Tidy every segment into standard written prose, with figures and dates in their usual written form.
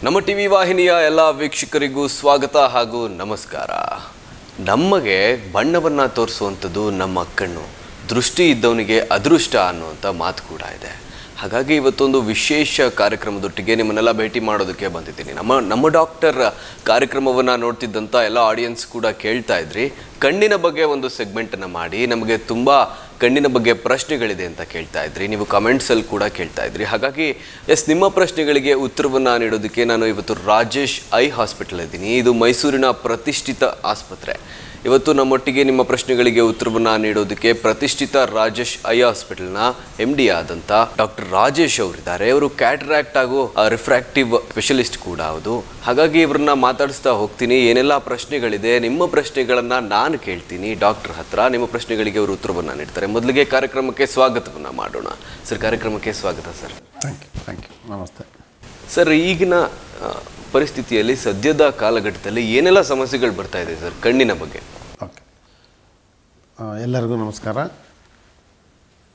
ನಮ್ಮ ಟಿವಿ ವಾಹಿನಿಯ ಎಲ್ಲ ವೀಕ್ಷಕರಿಗೂ ಸ್ವಾಗತ ಹಾಗೂ ನಮಸ್ಕಾರ. ನಮಗೆ ಬಣ್ಣವನ್ನು ತೋರಿಸುವಂಥದ್ದು ನಮ್ಮ ಕಣ್ಣು. ದೃಷ್ಟಿ ಇದ್ದವನಿಗೆ ಅದೃಷ್ಟ ಅನ್ನುವಂಥ ಮಾತು ಕೂಡ ಇದೆ. ಹಾಗಾಗಿ ಇವತ್ತೊಂದು ವಿಶೇಷ ಕಾರ್ಯಕ್ರಮದೊಟ್ಟಿಗೆ ನಿಮ್ಮನ್ನೆಲ್ಲ ಭೇಟಿ ಮಾಡೋದಕ್ಕೆ ಬಂದಿದ್ದೀನಿ. ನಮ್ಮ ಡಾಕ್ಟರ್ ಕಾರ್ಯಕ್ರಮವನ್ನು ನೋಡ್ತಿದ್ದಂಥ ಎಲ್ಲ ಆಡಿಯನ್ಸ್ ಕೂಡ ಕೇಳ್ತಾ ಇದ್ರಿ, ಕಣ್ಣಿನ ಬಗ್ಗೆ ಒಂದು ಸೆಗ್ಮೆಂಟನ್ನು ಮಾಡಿ, ನಮಗೆ ತುಂಬ ಕಣ್ಣಿನ ಬಗ್ಗೆ ಪ್ರಶ್ನೆಗಳಿದೆ ಅಂತ ಕೇಳ್ತಾ ಇದ್ರಿ. ನೀವು ಕಮೆಂಟ್ಸಲ್ಲಿ ಕೂಡ ಕೇಳ್ತಾ ಇದ್ರಿ. ಹಾಗಾಗಿ ನಿಮ್ಮ ಪ್ರಶ್ನೆಗಳಿಗೆ ಉತ್ತರವನ್ನು ನೀಡೋದಕ್ಕೆ ನಾನು ಇವತ್ತು ರಾಜೇಶ್ ಐ ಹಾಸ್ಪಿಟಲ್ ಇದ್ದೀನಿ. ಇದು ಮೈಸೂರಿನ ಪ್ರತಿಷ್ಠಿತ ಆಸ್ಪತ್ರೆ. ಇವತ್ತು ನಮ್ಮೊಟ್ಟಿಗೆ ನಿಮ್ಮ ಪ್ರಶ್ನೆಗಳಿಗೆ ಉತ್ತರವನ್ನು ನೀಡೋದಕ್ಕೆ ಪ್ರತಿಷ್ಠಿತ ರಾಜೇಶ್ ಐ ಹಾಸ್ಪಿಟಲ್ನ MD ಆದಂಥ ಡಾಕ್ಟರ್ ರಾಜೇಶ್ ಅವರಿದ್ದಾರೆ. ಅವರು ಕ್ಯಾಟ್ರಾಕ್ಟ್ ಹಾಗೂ ರಿಫ್ರಾಕ್ಟಿವ್ ಸ್ಪೆಷಲಿಸ್ಟ್ ಕೂಡ ಹೌದು. ಹಾಗಾಗಿ ಇವರನ್ನ ಮಾತಾಡಿಸ್ತಾ ಹೋಗ್ತೀನಿ. ಏನೆಲ್ಲ ಪ್ರಶ್ನೆಗಳಿದೆ, ನಿಮ್ಮ ಪ್ರಶ್ನೆಗಳನ್ನು ನಾನು ಕೇಳ್ತೀನಿ ಡಾಕ್ಟರ್ ಹತ್ರ. ನಿಮ್ಮ ಪ್ರಶ್ನೆಗಳಿಗೆ ಅವರು ಉತ್ತರವನ್ನು ನೀಡ್ತಾರೆ. ಮೊದಲಿಗೆ ಕಾರ್ಯಕ್ರಮಕ್ಕೆ ಸ್ವಾಗತವನ್ನು ಮಾಡೋಣ. ಸರ್, ಕಾರ್ಯಕ್ರಮಕ್ಕೆ ಸ್ವಾಗತ ಸರ್. Thank you. ನಮಸ್ತೆ ಸರ್. ಈಗಿನ ಪರಿಸ್ಥಿತಿಯಲ್ಲಿ ಸದ್ಯದ ಕಾಲಘಟ್ಟದಲ್ಲಿ ಏನೆಲ್ಲ ಸಮಸ್ಯೆಗಳು ಬರ್ತಾ ಇದೆ ಸರ್ ಕಣ್ಣಿನ ಬಗ್ಗೆ? ಓಕೆ, ಎಲ್ಲರಿಗೂ ನಮಸ್ಕಾರ.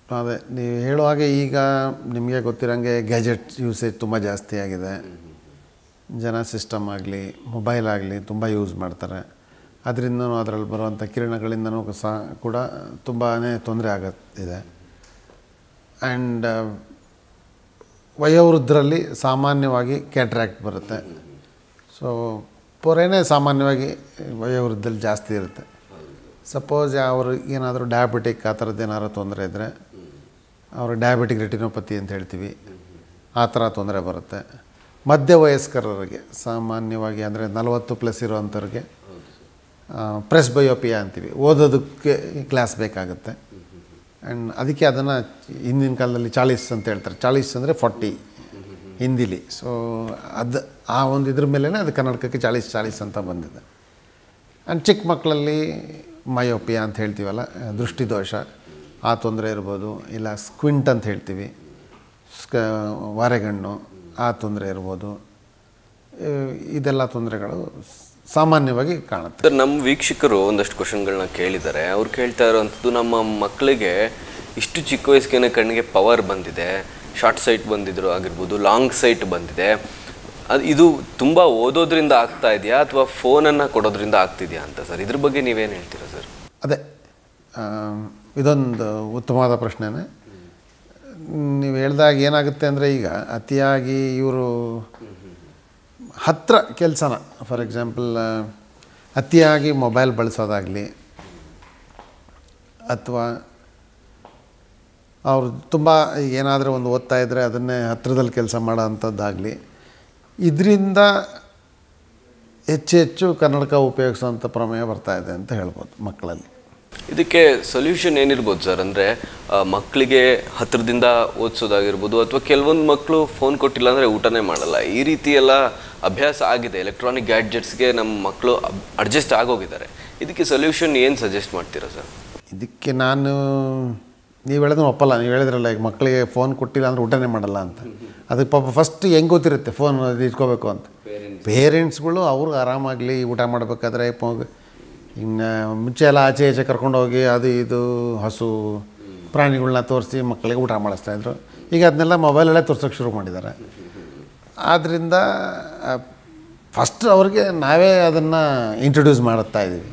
ಅದೇ ನೀವು ಹೇಳೋ ಹಾಗೆ ಈಗ ನಿಮಗೆ ಗೊತ್ತಿರೋಂಗೆ ಗ್ಯಾಜೆಟ್ ಯೂಸೇಜ್ ತುಂಬ ಜಾಸ್ತಿ ಆಗಿದೆ. ಜನ ಸಿಸ್ಟಮ್ ಆಗಲಿ ಮೊಬೈಲ್ ಆಗಲಿ ತುಂಬ ಯೂಸ್ ಮಾಡ್ತಾರೆ. ಅದರಿಂದನೂ ಅದರಲ್ಲಿ ಬರುವಂಥ ಕಿರಣಗಳಿಂದನೂ ಸಹ ಕೂಡ ತುಂಬಾ ತೊಂದರೆ ಆಗುತ್ತಿದೆ. ಆ್ಯಂಡ್ ವಯೋವೃದ್ಧರಲ್ಲಿ ಸಾಮಾನ್ಯವಾಗಿ ಕ್ಯಾಟ್ರಾಕ್ಟ್ ಬರುತ್ತೆ. ಸೊ ಪೊರೆನೇ ಸಾಮಾನ್ಯವಾಗಿ ವಯೋವೃದ್ಧದಲ್ಲಿ ಜಾಸ್ತಿ ಇರುತ್ತೆ. ಸಪೋಸ್ ಅವರು ಏನಾದರೂ ಡಯಾಬಿಟಿಕ್ ಆ ಥರದ್ದು ಏನಾದ್ರು ತೊಂದರೆ ಇದ್ದರೆ ಅವರು ಡಯಾಬಿಟಿಕ್ ರೆಟಿನೋಪತಿ ಅಂತ ಹೇಳ್ತೀವಿ, ಆ ಥರ ತೊಂದರೆ ಬರುತ್ತೆ. ಮಧ್ಯವಯಸ್ಕರಿಗೆ ಸಾಮಾನ್ಯವಾಗಿ ಅಂದರೆ 40+ ಇರೋವಂಥವ್ರಿಗೆ ಪ್ರೆಸ್ಬಯೋಪಿಯಾ ಅಂತೀವಿ, ಓದೋದಕ್ಕೆ ಗ್ಲಾಸ್ ಬೇಕಾಗುತ್ತೆ. ಆ್ಯಂಡ್ ಅದಕ್ಕೆ ಅದನ್ನು ಹಿಂದಿನ ಕಾಲದಲ್ಲಿ 40 ಅಂತ ಹೇಳ್ತಾರೆ. 40 ಅಂದರೆ 40 ಹಿಂದಿಲಿ. ಸೊ ಅದು ಆ ಒಂದು ಇದ್ರ ಮೇಲೇ ಅದು ಕನ್ನಡಕಕ್ಕೆ 40 ಅಂತ ಬಂದಿದೆ. ಆ್ಯಂಡ್ ಚಿಕ್ಕ ಮಕ್ಕಳಲ್ಲಿ ಮಯೋಪಿಯಾ ಅಂತ ಹೇಳ್ತೀವಲ್ಲ, ದೃಷ್ಟಿದೋಷ, ಆ ತೊಂದರೆ ಇರ್ಬೋದು. ಇಲ್ಲ ಸ್ಕ್ವಿಂಟ್ ಅಂತ ಹೇಳ್ತೀವಿ, ವಾರೆಗಣ್ಣು, ಆ ತೊಂದರೆ ಇರ್ಬೋದು. ಇದೆಲ್ಲ ತೊಂದರೆಗಳು ಸಾಮಾನ್ಯವಾಗಿ ಕಾಣುತ್ತೆ. ಸರ್, ನಮ್ಮ ವೀಕ್ಷಕರು ಒಂದಷ್ಟು ಕ್ವಶನ್ಗಳನ್ನ ಕೇಳಿದ್ದಾರೆ. ಅವ್ರು ಕೇಳ್ತಾ ಇರೋವಂಥದ್ದು, ನಮ್ಮ ಮಕ್ಕಳಿಗೆ ಇಷ್ಟು ಚಿಕ್ಕ ವಯಸ್ಸಿಗೆ ಕಣ್ಣಿಗೆ ಪವರ್ ಬಂದಿದೆ, ಶಾರ್ಟ್ ಸೈಟ್ ಬಂದಿದ್ರು ಆಗಿರ್ಬೋದು, ಲಾಂಗ್ ಸೈಟ್ ಬಂದಿದೆ, ಇದು ತುಂಬ ಓದೋದ್ರಿಂದ ಆಗ್ತಾ ಇದೆಯಾ ಅಥವಾ ಫೋನನ್ನು ಕೊಡೋದ್ರಿಂದ ಆಗ್ತಿದೆಯಾ ಅಂತ ಸರ್, ಇದ್ರ ಬಗ್ಗೆ ನೀವೇನು ಹೇಳ್ತೀರಾ ಸರ್? ಅದೇ ಇದೊಂದು ಉತ್ತಮವಾದ ಪ್ರಶ್ನೆನೇ. ನೀವು ಹೇಳಿದಾಗ ಏನಾಗುತ್ತೆ ಅಂದರೆ, ಈಗ ಅತಿಯಾಗಿ ಇವರು ಹತ್ತಿರ ಕೆಲಸನ, ಫಾರ್ ಎಕ್ಸಾಂಪಲ್ ಅತಿಯಾಗಿ ಮೊಬೈಲ್ ಬಳಸೋದಾಗಲಿ, ಅಥವಾ ಅವರು ತುಂಬ ಏನಾದರೂ ಒಂದು ಓದ್ತಾ ಇದ್ದರೆ ಅದನ್ನೇ ಹತ್ತಿರದಲ್ಲಿ ಕೆಲಸ ಮಾಡೋ ಅಂಥದ್ದಾಗಲಿ, ಇದರಿಂದ ಹೆಚ್ಚು ಕನ್ನಡಕ ಉಪಯೋಗಿಸೋಂಥ ಪ್ರಮೇಯ ಬರ್ತಾಯಿದೆ ಅಂತ ಹೇಳ್ಬೋದು ಮಕ್ಕಳಲ್ಲಿ. ಇದಕ್ಕೆ ಸೊಲ್ಯೂಷನ್ ಏನಿರ್ಬೋದು ಸರ್? ಅಂದರೆ ಮಕ್ಕಳಿಗೆ ಹತ್ತಿರದಿಂದ ಓದಿಸೋದಾಗಿರ್ಬೋದು, ಅಥವಾ ಕೆಲವೊಂದು ಮಕ್ಕಳು ಫೋನ್ ಕೊಟ್ಟಿಲ್ಲ ಅಂದರೆ ಊಟನೇ ಮಾಡಲ್ಲ, ಈ ರೀತಿ ಎಲ್ಲ ಅಭ್ಯಾಸ ಆಗಿದೆ. ಎಲೆಕ್ಟ್ರಾನಿಕ್ ಗ್ಯಾಡ್ಜೆಟ್ಸ್ಗೆ ನಮ್ಮ ಮಕ್ಕಳು ಅಡ್ಜಸ್ಟ್ ಆಗೋಗಿದ್ದಾರೆ. ಇದಕ್ಕೆ ಸೊಲ್ಯೂಷನ್ ಏನು ಸಜೆಸ್ಟ್ ಮಾಡ್ತೀರಾ ಸರ್? ಇದಕ್ಕೆ ನಾನು ನೀವು ಹೇಳೋದನ್ನು ಒಪ್ಪಲ್ಲ. ನೀವು ಹೇಳಿದ್ರಲ್ಲ, ಈಗ ಮಕ್ಕಳಿಗೆ ಫೋನ್ ಕೊಟ್ಟಿಲ್ಲ ಅಂದರೆ ಊಟನೇ ಮಾಡಲ್ಲ ಅಂತ. ಅದಕ್ಕೆ ಪಾಪ ಫಸ್ಟ್ ಹೆಂಗೆ ಗೊತ್ತಿರುತ್ತೆ ಫೋನ್ ಅದು ಇಟ್ಕೋಬೇಕು ಅಂತ. ಪೇರೆಂಟ್ಸ್ಗಳು ಅವ್ರಿಗೆ ಆರಾಮಾಗಲಿ ಊಟ ಮಾಡಬೇಕಾದ್ರೆ ಇನ್ನು ಮುಂಚೆ ಎಲ್ಲ ಆಚೆ ಈಚೆ ಕರ್ಕೊಂಡೋಗಿ ಅದು ಇದು ಹಸು ಪ್ರಾಣಿಗಳನ್ನ ತೋರಿಸಿ ಮಕ್ಕಳಿಗೆ ಊಟ ಮಾಡಿಸ್ತಾಯಿದ್ರು. ಈಗ ಅದನ್ನೆಲ್ಲ ಮೊಬೈಲಲ್ಲೇ ತೋರ್ಸೋಕ್ಕೆ ಶುರು ಮಾಡಿದ್ದಾರೆ. ಆದ್ದರಿಂದ ಫಸ್ಟ್ ಅವ್ರಿಗೆ ನಾವೇ ಅದನ್ನು ಇಂಟ್ರೊಡ್ಯೂಸ್ ಮಾಡುತ್ತಾ ಇದ್ದೀವಿ.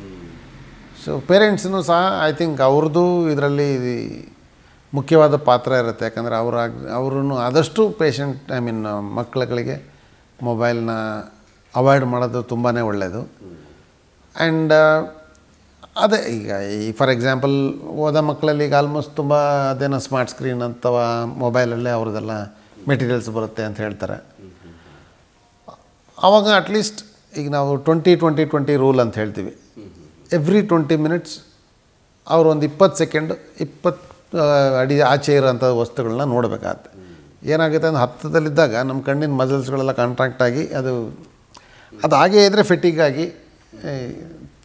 ಸೊ ಪೇರೆಂಟ್ಸ್ನೂ ಸಹ ಐ ಥಿಂಕ್ ಅವ್ರದ್ದು ಇದರಲ್ಲಿ ಮುಖ್ಯವಾದ ಪಾತ್ರ ಇರುತ್ತೆ. ಯಾಕಂದರೆ ಅವ್ರೂ ಆದಷ್ಟು ಮಕ್ಕಳುಗಳಿಗೆ ಮೊಬೈಲ್ನ ಅವಾಯ್ಡ್ ಮಾಡೋದು ತುಂಬಾ ಒಳ್ಳೆಯದು. ಆ್ಯಂಡ್ ಅದೇ ಈಗ ಫಾರ್ ಎಕ್ಸಾಂಪಲ್ ಓದೋ ಮಕ್ಕಳಲ್ಲಿ ಈಗ ಆಲ್ಮೋಸ್ಟ್ ತುಂಬ ಅದೇನೋ ಸ್ಮಾರ್ಟ್ ಸ್ಕ್ರೀನ್ ಅಥವಾ ಮೊಬೈಲಲ್ಲೇ ಅವ್ರದ್ದೆಲ್ಲ ಮೆಟೀರಿಯಲ್ಸ್ ಬರುತ್ತೆ ಅಂತ ಹೇಳ್ತಾರೆ. ಆವಾಗ ಅಟ್ಲೀಸ್ಟ್ ಈಗ ನಾವು 20-20-20 ರೂಲ್ ಅಂತ ಹೇಳ್ತೀವಿ. ಎವ್ರಿ 20 ಮಿನಿಟ್ಸ್ ಅವರು ಒಂದು 20 ಸೆಕೆಂಡ್ 20 ಅಡಿ ಆಚೆ ಇರೋಂಥ ವಸ್ತುಗಳನ್ನ ನೋಡಬೇಕಾಗತ್ತೆ. ಏನಾಗುತ್ತೆ ಅಂದರೆ ಹತ್ತದಲ್ಲಿದ್ದಾಗ ನಮ್ಮ ಕಣ್ಣಿನ ಮಸಲ್ಸ್ಗಳೆಲ್ಲ ಕಾಂಟ್ರಾಕ್ಟ್ ಆಗಿ ಅದು ಹಾಗೇ ಇದ್ದರೆ ಫೆಟಿಗಾಗಿ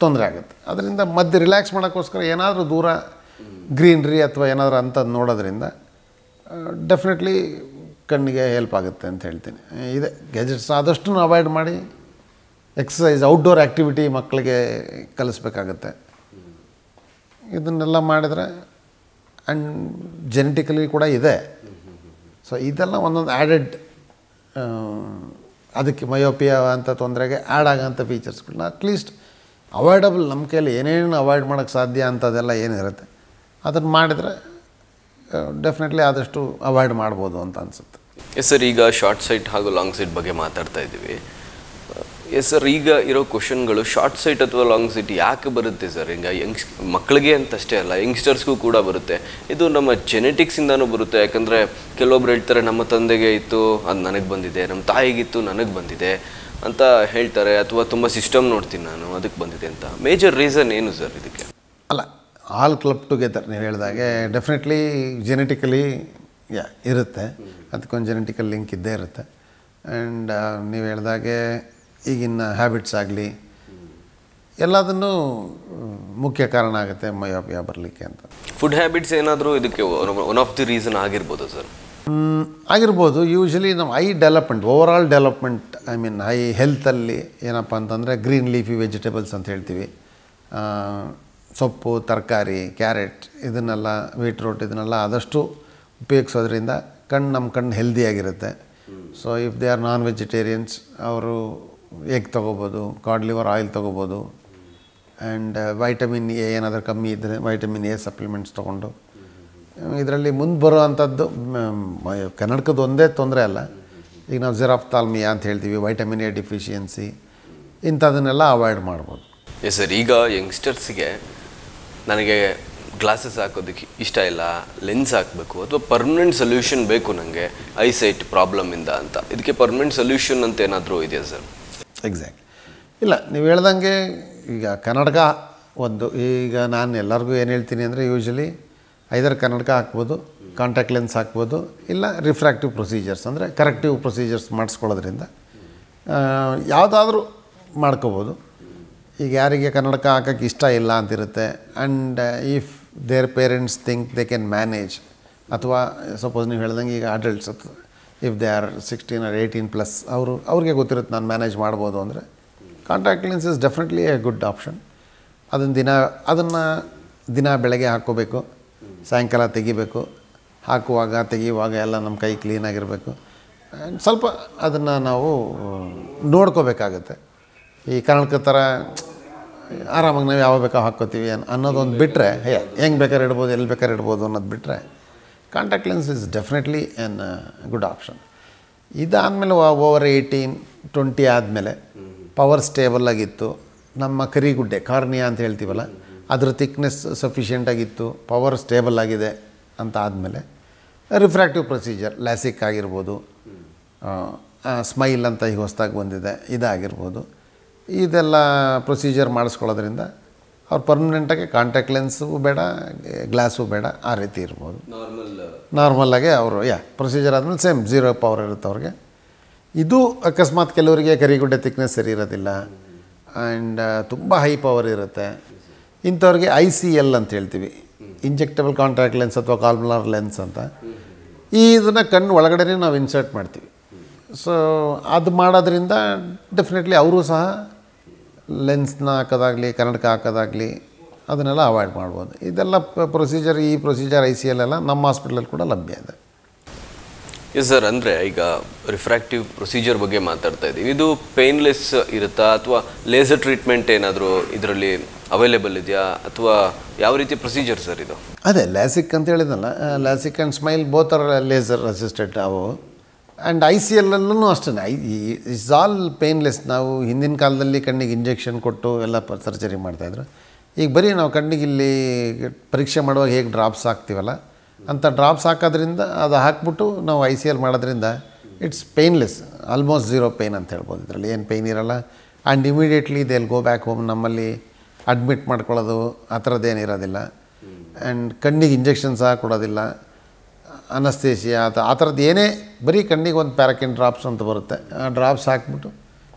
ತೊಂದರೆ ಆಗುತ್ತೆ. ಅದರಿಂದ ಮಧ್ಯೆ ರಿಲ್ಯಾಕ್ಸ್ ಮಾಡೋಕ್ಕೋಸ್ಕರ ಏನಾದರೂ ದೂರ ಗ್ರೀನ್ರಿ ಅಥವಾ ಏನಾದರೂ ಅಂಥದ್ದು ನೋಡೋದ್ರಿಂದ ಡೆಫಿನೆಟ್ಲಿ ಕಣ್ಣಿಗೆ ಹೆಲ್ಪ್ ಆಗುತ್ತೆ ಅಂತ ಹೇಳ್ತೀನಿ. ಇದೆ ಗ್ಯಾಜೆಟ್ಸ್ ಆದಷ್ಟು ಅವಾಯ್ಡ್ ಮಾಡಿ ಎಕ್ಸಸೈಸ್, ಔಟ್ಡೋರ್ ಆ್ಯಕ್ಟಿವಿಟಿ ಮಕ್ಕಳಿಗೆ ಕಲಿಸ್ಬೇಕಾಗತ್ತೆ. ಇದನ್ನೆಲ್ಲ ಮಾಡಿದರೆ ಆ್ಯಂಡ್ ಜೆನೆಟಿಕಲಿ ಕೂಡ ಇದೆ. ಸೊ ಇದೆಲ್ಲ ಒಂದೊಂದು ಆ್ಯಡೆಡ್ ಅದಕ್ಕೆ ಮಯೋಪಿಯಾ ಅಂತ ತೊಂದರೆಗೆ ಆ್ಯಡ್ ಆಗೋಂಥ ಫೀಚರ್ಸ್ಗಳನ್ನ ಅಟ್ಲೀಸ್ಟ್ ಅವಾಯ್ಡಬಲ್ ನಮ್ಮ ಕೈಯಲ್ಲಿ ಏನೇನು ಅವಾಯ್ಡ್ ಮಾಡೋಕ್ಕೆ ಸಾಧ್ಯ ಅಂಥದ್ದೆಲ್ಲ ಏನಿರುತ್ತೆ ಅದನ್ನು ಮಾಡಿದರೆ ಡೆಫಿನೆಟ್ಲಿ ಆದಷ್ಟು ಅವಾಯ್ಡ್ ಮಾಡ್ಬೋದು ಅಂತ ಅನಿಸುತ್ತೆ. ಎಸ್ ಸರ್, ಈಗ ಶಾರ್ಟ್ ಸೈಟ್ ಹಾಗೂ ಲಾಂಗ್ ಸೈಟ್ ಬಗ್ಗೆ ಮಾತಾಡ್ತಾ ಇದ್ದೀವಿ. ಎಸ್ ಸರ್, ಈಗ ಇರೋ ಕ್ವಶನ್ಗಳು ಶಾರ್ಟ್ ಸೈಟ್ ಅಥವಾ ಲಾಂಗ್ ಸೈಟ್ ಯಾಕೆ ಬರುತ್ತೆ ಸರ್? ಈಗ ಮಕ್ಕಳಿಗೆ ಅಂತಷ್ಟೇ ಅಲ್ಲ, ಯಂಗ್ಸ್ಟರ್ಸ್ಗೂ ಕೂಡ ಬರುತ್ತೆ. ಇದು ನಮ್ಮ ಜೆನೆಟಿಕ್ಸಿಂದನೂ ಬರುತ್ತೆ. ಯಾಕಂದರೆ ಕೆಲವೊಬ್ರು ಹೇಳ್ತಾರೆ ನಮ್ಮ ತಂದೆಗೆ ಇತ್ತು ಅದು ನನಗೆ ಬಂದಿದೆ, ನಮ್ಮ ತಾಯಿಗಿತ್ತು ನನಗೆ ಬಂದಿದೆ ಅಂತ ಹೇಳ್ತಾರೆ. ಅಥವಾ ತುಂಬ ಸಿಸ್ಟಮ್ ನೋಡ್ತೀನಿ ನಾನು ಅದಕ್ಕೆ ಬಂದಿದೆ ಅಂತ. ಮೇಜರ್ ರೀಸನ್ ಏನು ಸರ್ ಇದಕ್ಕೆ? ಅಲ್ಲ, ಆಲ್ ಕ್ಲಬ್ ಟುಗೆದರ್ ನೀವು ಹೇಳಿದಾಗೆ ಡೆಫಿನೆಟ್ಲಿ ಜೆನೆಟಿಕಲಿ ಇರುತ್ತೆ, ಅದಕ್ಕೊಂದು ಜೆನೆಟಿಕಲ್ ಲಿಂಕ್ ಇದ್ದೇ ಇರುತ್ತೆ. ಆ್ಯಂಡ್ ನೀವು ಹೇಳಿದಾಗೆ ಈಗಿನ ಹ್ಯಾಬಿಟ್ಸ್ ಆಗಲಿ ಎಲ್ಲದನ್ನೂ ಮುಖ್ಯ ಕಾರಣ ಆಗುತ್ತೆ ಮಯೋಪಿಯಾ ಬರಲಿಕ್ಕೆ ಅಂತ. ಫುಡ್ ಹ್ಯಾಬಿಟ್ಸ್ ಏನಾದರೂ ಇದಕ್ಕೆ ಒನ್ ಆಫ್ ದಿ ರೀಸನ್ ಆಗಿರ್ಬೋದು ಸರ್? ಆಗಿರ್ಬೋದು. ಯೂಶ್ವಲಿ ನಮ್ಮ eye development, overall development, I mean eye ಹೆಲ್ತಲ್ಲಿ ಏನಪ್ಪ ಅಂತಂದರೆ ಗ್ರೀನ್ ಲೀಫಿ ವೆಜಿಟೇಬಲ್ಸ್ ಅಂತ ಹೇಳ್ತೀವಿ. ಸೊಪ್ಪು, ತರಕಾರಿ, ಕ್ಯಾರೆಟ್ ಇದನ್ನೆಲ್ಲ, ಬೀಟ್ರೂಟ್ ಇದನ್ನೆಲ್ಲ ಆದಷ್ಟು ಉಪಯೋಗಿಸೋದ್ರಿಂದ ನಮ್ಮ ಕಣ್ಣು ಹೆಲ್ದಿಯಾಗಿರುತ್ತೆ. So if they are non vegetarians ಅವರು ಎಗ್ ತೊಗೋಬೋದು, ಕಾಡ್ ಲಿವರ್ ಆಯಿಲ್ ತೊಗೋಬೋದು. ಆ್ಯಂಡ್ ವೈಟಮಿನ್ ಎ ಏನಾದರೂ ಕಮ್ಮಿ ಇದ್ದರೆ ವೈಟಮಿನ್ ಎ ಸಪ್ಲಿಮೆಂಟ್ಸ್ ತೊಗೊಂಡು ಇದರಲ್ಲಿ ಮುಂದೆ ಬರೋ ಅಂಥದ್ದು ಕನ್ನಡಕದ ಒಂದೇ ತೊಂದರೆ ಅಲ್ಲ. ಈಗ ನಾವು ಜಿರಾಫ್ತಾಲ್ಮಿಯಾ ಅಂತ ಹೇಳ್ತೀವಿ, ವೈಟಮಿನ್ ಎ ಡಿಫಿಷಿಯನ್ಸಿ, ಇಂಥದನ್ನೆಲ್ಲ ಅವಾಯ್ಡ್ ಮಾಡ್ಬೋದು. ಎಸ್ ಸರ್, ಈಗ ಯಂಗ್ಸ್ಟರ್ಸಿಗೆ ನನಗೆ ಗ್ಲಾಸಸ್ ಹಾಕೋದಕ್ಕೆ ಇಷ್ಟ ಇಲ್ಲ, ಲೆನ್ಸ್ ಹಾಕಬೇಕು ಅಥವಾ ಪರ್ಮನೆಂಟ್ ಸೊಲ್ಯೂಷನ್ ಬೇಕು ನನಗೆ ಐಸೈಟ್ ಪ್ರಾಬ್ಲಮಿಂದ ಅಂತ, ಇದಕ್ಕೆ ಪರ್ಮನೆಂಟ್ ಸೊಲ್ಯೂಷನ್ ಅಂತ ಏನಾದರೂ ಇದೆಯಾ ಸರ್? ಎಕ್ಸಾಕ್ಟ್. ಇಲ್ಲ, ನೀವು ಹೇಳ್ದಂಗೆ ಈಗ ಕನ್ನಡಕ ಒಂದು, ಈಗ ನಾನು ಎಲ್ಲರಿಗೂ ಏನು ಹೇಳ್ತೀನಿ ಅಂದರೆ ಯೂಶ್ವಲಿ ಐದರ್ ಕನ್ನಡಕ ಹಾಕ್ಬೋದು, ಕಾಂಟ್ಯಾಕ್ಟ್ ಲೆನ್ಸ್ ಹಾಕ್ಬೋದು, ಇಲ್ಲ ರಿಫ್ರ್ಯಾಕ್ಟಿವ್ ಪ್ರೊಸೀಜರ್ಸ್ ಅಂದರೆ ಕರೆಕ್ಟಿವ್ ಪ್ರೊಸೀಜರ್ಸ್ ಮಾಡಿಸ್ಕೊಳ್ಳೋದ್ರಿಂದ ಯಾವುದಾದ್ರೂ ಮಾಡ್ಕೋಬೋದು. ಈಗ ಯಾರಿಗೆ ಕನ್ನಡಕ ಹಾಕೋಕ್ಕೆ ಇಷ್ಟ ಇಲ್ಲ ಅಂತಿರುತ್ತೆ, and if their parents think they can manage, ಅಥವಾ ಸಪೋಸ್ ನೀವು ಹೇಳ್ದಂಗೆ ಈಗ adults if they R 16 or 18+ ಅವ್ರಿಗೆ ಗೊತ್ತಿರುತ್ತೆ ನಾನು ಮ್ಯಾನೇಜ್ ಮಾಡ್ಬೋದು ಅಂದರೆ contact lens is definitely A good option. ಅದನ್ನು ದಿನ ಬೆಳಗ್ಗೆ ಹಾಕ್ಕೋಬೇಕು, ಸಾಯಂಕಾಲ ತೆಗಿಬೇಕು. ಹಾಕುವಾಗ ತೆಗಿಯುವಾಗ ಎಲ್ಲ ನಮ್ಮ ಕೈ ಕ್ಲೀನಾಗಿರಬೇಕು. ಆ್ಯಂಡ್ ಸ್ವಲ್ಪ ಅದನ್ನು ನಾವು ನೋಡ್ಕೋಬೇಕಾಗತ್ತೆ. ಈ ಕನ್ನಡಕ ಥರ ಆರಾಮಾಗಿ ನಾವು ಯಾವಾಗ ಬೇಕಾದ್ರೂ ಹಾಕ್ಕೋತೀವಿ ಅನ್ನೋದೊಂದು ಬಿಟ್ಟರೆ, ಹೆಂಗೆ ಬೇಕಾದ್ರೆ ಇಡ್ಬೋದು, ಎಲ್ಲಿ ಬೇಕಾದ್ರೆ ಇಡ್ಬೋದು ಅನ್ನೋದು ಬಿಟ್ಟರೆ contact lens is definitely N good option. ಇದಾದಮೇಲೆ ಓವರ್ 18-20 ಆದಮೇಲೆ ಪವರ್ ಸ್ಟೇಬಲ್ಲಾಗಿತ್ತು, ನಮ್ಮ ಕರಿಗುಡ್ಡೆ ಕಾರ್ನಿಯಾ ಅಂತ ಹೇಳ್ತೀವಲ್ಲ ಅದ್ರ ಥಿಕ್ನೆಸ್ ಸಫಿಷಿಯೆಂಟಾಗಿತ್ತು, ಪವರ್ ಸ್ಟೇಬಲ್ ಆಗಿದೆ ಅಂತ ಆದಮೇಲೆ ರಿಫ್ರ್ಯಾಕ್ಟಿವ್ ಪ್ರೊಸೀಜರ್, ಲ್ಯಾಸಿಕ್ ಆಗಿರ್ಬೋದು, ಸ್ಮೈಲ್ ಅಂತ ಈಗ ಹೊಸದಾಗಿ ಬಂದಿದೆ ಇದಾಗಿರ್ಬೋದು, ಇದೆಲ್ಲ ಪ್ರೊಸೀಜರ್ ಮಾಡಿಸ್ಕೊಳ್ಳೋದ್ರಿಂದ ಅವ್ರು ಪರ್ಮನೆಂಟಾಗಿ ಕಾಂಟ್ಯಾಕ್ಟ್ ಲೆನ್ಸು ಬೇಡ, ಗ್ಲಾಸು ಬೇಡ, ಆ ರೀತಿ ಇರ್ಬೋದು. ನಾರ್ಮಲ್ಲಾಗೆ ಅವರು ಪ್ರೊಸೀಜರ್ ಆದಮೇಲೆ ಸೇಮ್ 0 ಪವರ್ ಇರುತ್ತೆ ಅವ್ರಿಗೆ. ಇದು ಅಕಸ್ಮಾತ್ ಕೆಲವರಿಗೆ ಕರಿಗುಡ್ಡೆ ಥಿಕ್ನೆಸ್ ಸರಿ ಇರೋದಿಲ್ಲ ಆ್ಯಂಡ್ ತುಂಬ ಹೈ ಪವರ್ ಇರುತ್ತೆ, ಇಂಥವ್ರಿಗೆ ICL ಅಂತ ಹೇಳ್ತೀವಿ, ಇಂಜೆಕ್ಟಬಲ್ ಕಾಂಟ್ಯಾಕ್ಟ್ ಲೆನ್ಸ್ ಅಥವಾ ಕಾಲ್ಮುಲಾರ್ ಲೆನ್ಸ್ ಅಂತ. ಇದನ್ನು ಕಣ್ಣು ಒಳಗಡೆ ನಾವು ಇನ್ಸರ್ಟ್ ಮಾಡ್ತೀವಿ. ಸೊ ಅದು ಮಾಡೋದ್ರಿಂದ ಡೆಫಿನೆಟ್ಲಿ ಅವರು ಸಹ ಲೆನ್ಸ್ನ ಹಾಕೋದಾಗಲಿ ಕನ್ನಡಕ ಹಾಕೋದಾಗಲಿ ಅದನ್ನೆಲ್ಲ ಅವಾಯ್ಡ್ ಮಾಡ್ಬೋದು. ಇದೆಲ್ಲ ಪ್ರೊಸೀಜರ್ ICL ಎಲ್ಲ ನಮ್ಮ ಹಾಸ್ಪಿಟ್ಲಲ್ಲಿ ಕೂಡ ಲಭ್ಯ ಇದೆ. ಎಸ್ ಸರ್, ಅಂದರೆ ಈಗ ರಿಫ್ರ್ಯಾಕ್ಟಿವ್ ಪ್ರೊಸೀಜರ್ ಬಗ್ಗೆ ಮಾತಾಡ್ತಾ ಇದ್ದೀವಿ. ಇದು ಪೇನ್ಲೆಸ್ ಇರುತ್ತಾ ಅಥವಾ ಲೇಸರ್ ಟ್ರೀಟ್ಮೆಂಟ್ ಏನಾದರೂ ಇದರಲ್ಲಿ ಅವೈಲೇಬಲ್ ಇದೆಯಾ ಅಥವಾ ಯಾವ ರೀತಿ ಪ್ರೊಸೀಜರ್ ಸರ್ ಇದು? ಅದೇ ಲ್ಯಾಸಿಕ್ ಅಂತ ಹೇಳಿದ್ನಲ್ಲ, LASIK and smile both are laser assisted ಅವು. ಆ್ಯಂಡ್ ICL ಅಲ್ಲೂ ಅಷ್ಟೇ, ಇಟ್ಸ್ ಆಲ್ ಪೇನ್ಲೆಸ್. ನಾವು ಹಿಂದಿನ ಕಾಲದಲ್ಲಿ ಕಣ್ಣಿಗೆ ಇಂಜೆಕ್ಷನ್ ಕೊಟ್ಟು ಎಲ್ಲ ಸರ್ಜರಿ ಮಾಡ್ತಾಯಿದ್ರು. ಈಗ ಬರೀ ನಾವು ಕಣ್ಣಿಗೆ ಇಲ್ಲಿ ಪರೀಕ್ಷೆ ಮಾಡುವಾಗ ಹೇಗೆ ಡ್ರಾಪ್ಸ್ ಹಾಕ್ತೀವಲ್ಲ ಅಂಥ ಡ್ರಾಪ್ಸ್ ಹಾಕೋದ್ರಿಂದ ಅದು ಹಾಕ್ಬಿಟ್ಟು ನಾವು ICL ಮಾಡೋದ್ರಿಂದ ಇಟ್ಸ್ ಪೇನ್ಲೆಸ್, ಆಲ್ಮೋಸ್ಟ್ 0 ಪೇನ್ ಅಂತ ಹೇಳ್ಬೋದು. ಇದರಲ್ಲಿ ಏನು ಪೇಯ್ನ್ ಇರೋಲ್ಲ. And immediately they will go back home. ನಮ್ಮಲ್ಲಿ ಅಡ್ಮಿಟ್ ಮಾಡ್ಕೊಳ್ಳೋದು ಆ ಥರದ್ದೇನು ಇರೋದಿಲ್ಲ. ಆ್ಯಂಡ್ ಕಣ್ಣಿಗೆ ಇಂಜೆಕ್ಷನ್ ಸಹ ಕೊಡೋದಿಲ್ಲ, ಅನಸ್ತೇಸಿಯಾ ಆ ಥರದ್ದು ಏನೇ, ಬರೀ ಕಣ್ಣಿಗೆ ಒಂದು ಪ್ಯಾರಾಕಿನ್ ಡ್ರಾಪ್ಸ್ ಅಂತ ಬರುತ್ತೆ, ಆ ಡ್ರಾಪ್ಸ್ ಹಾಕ್ಬಿಟ್ಟು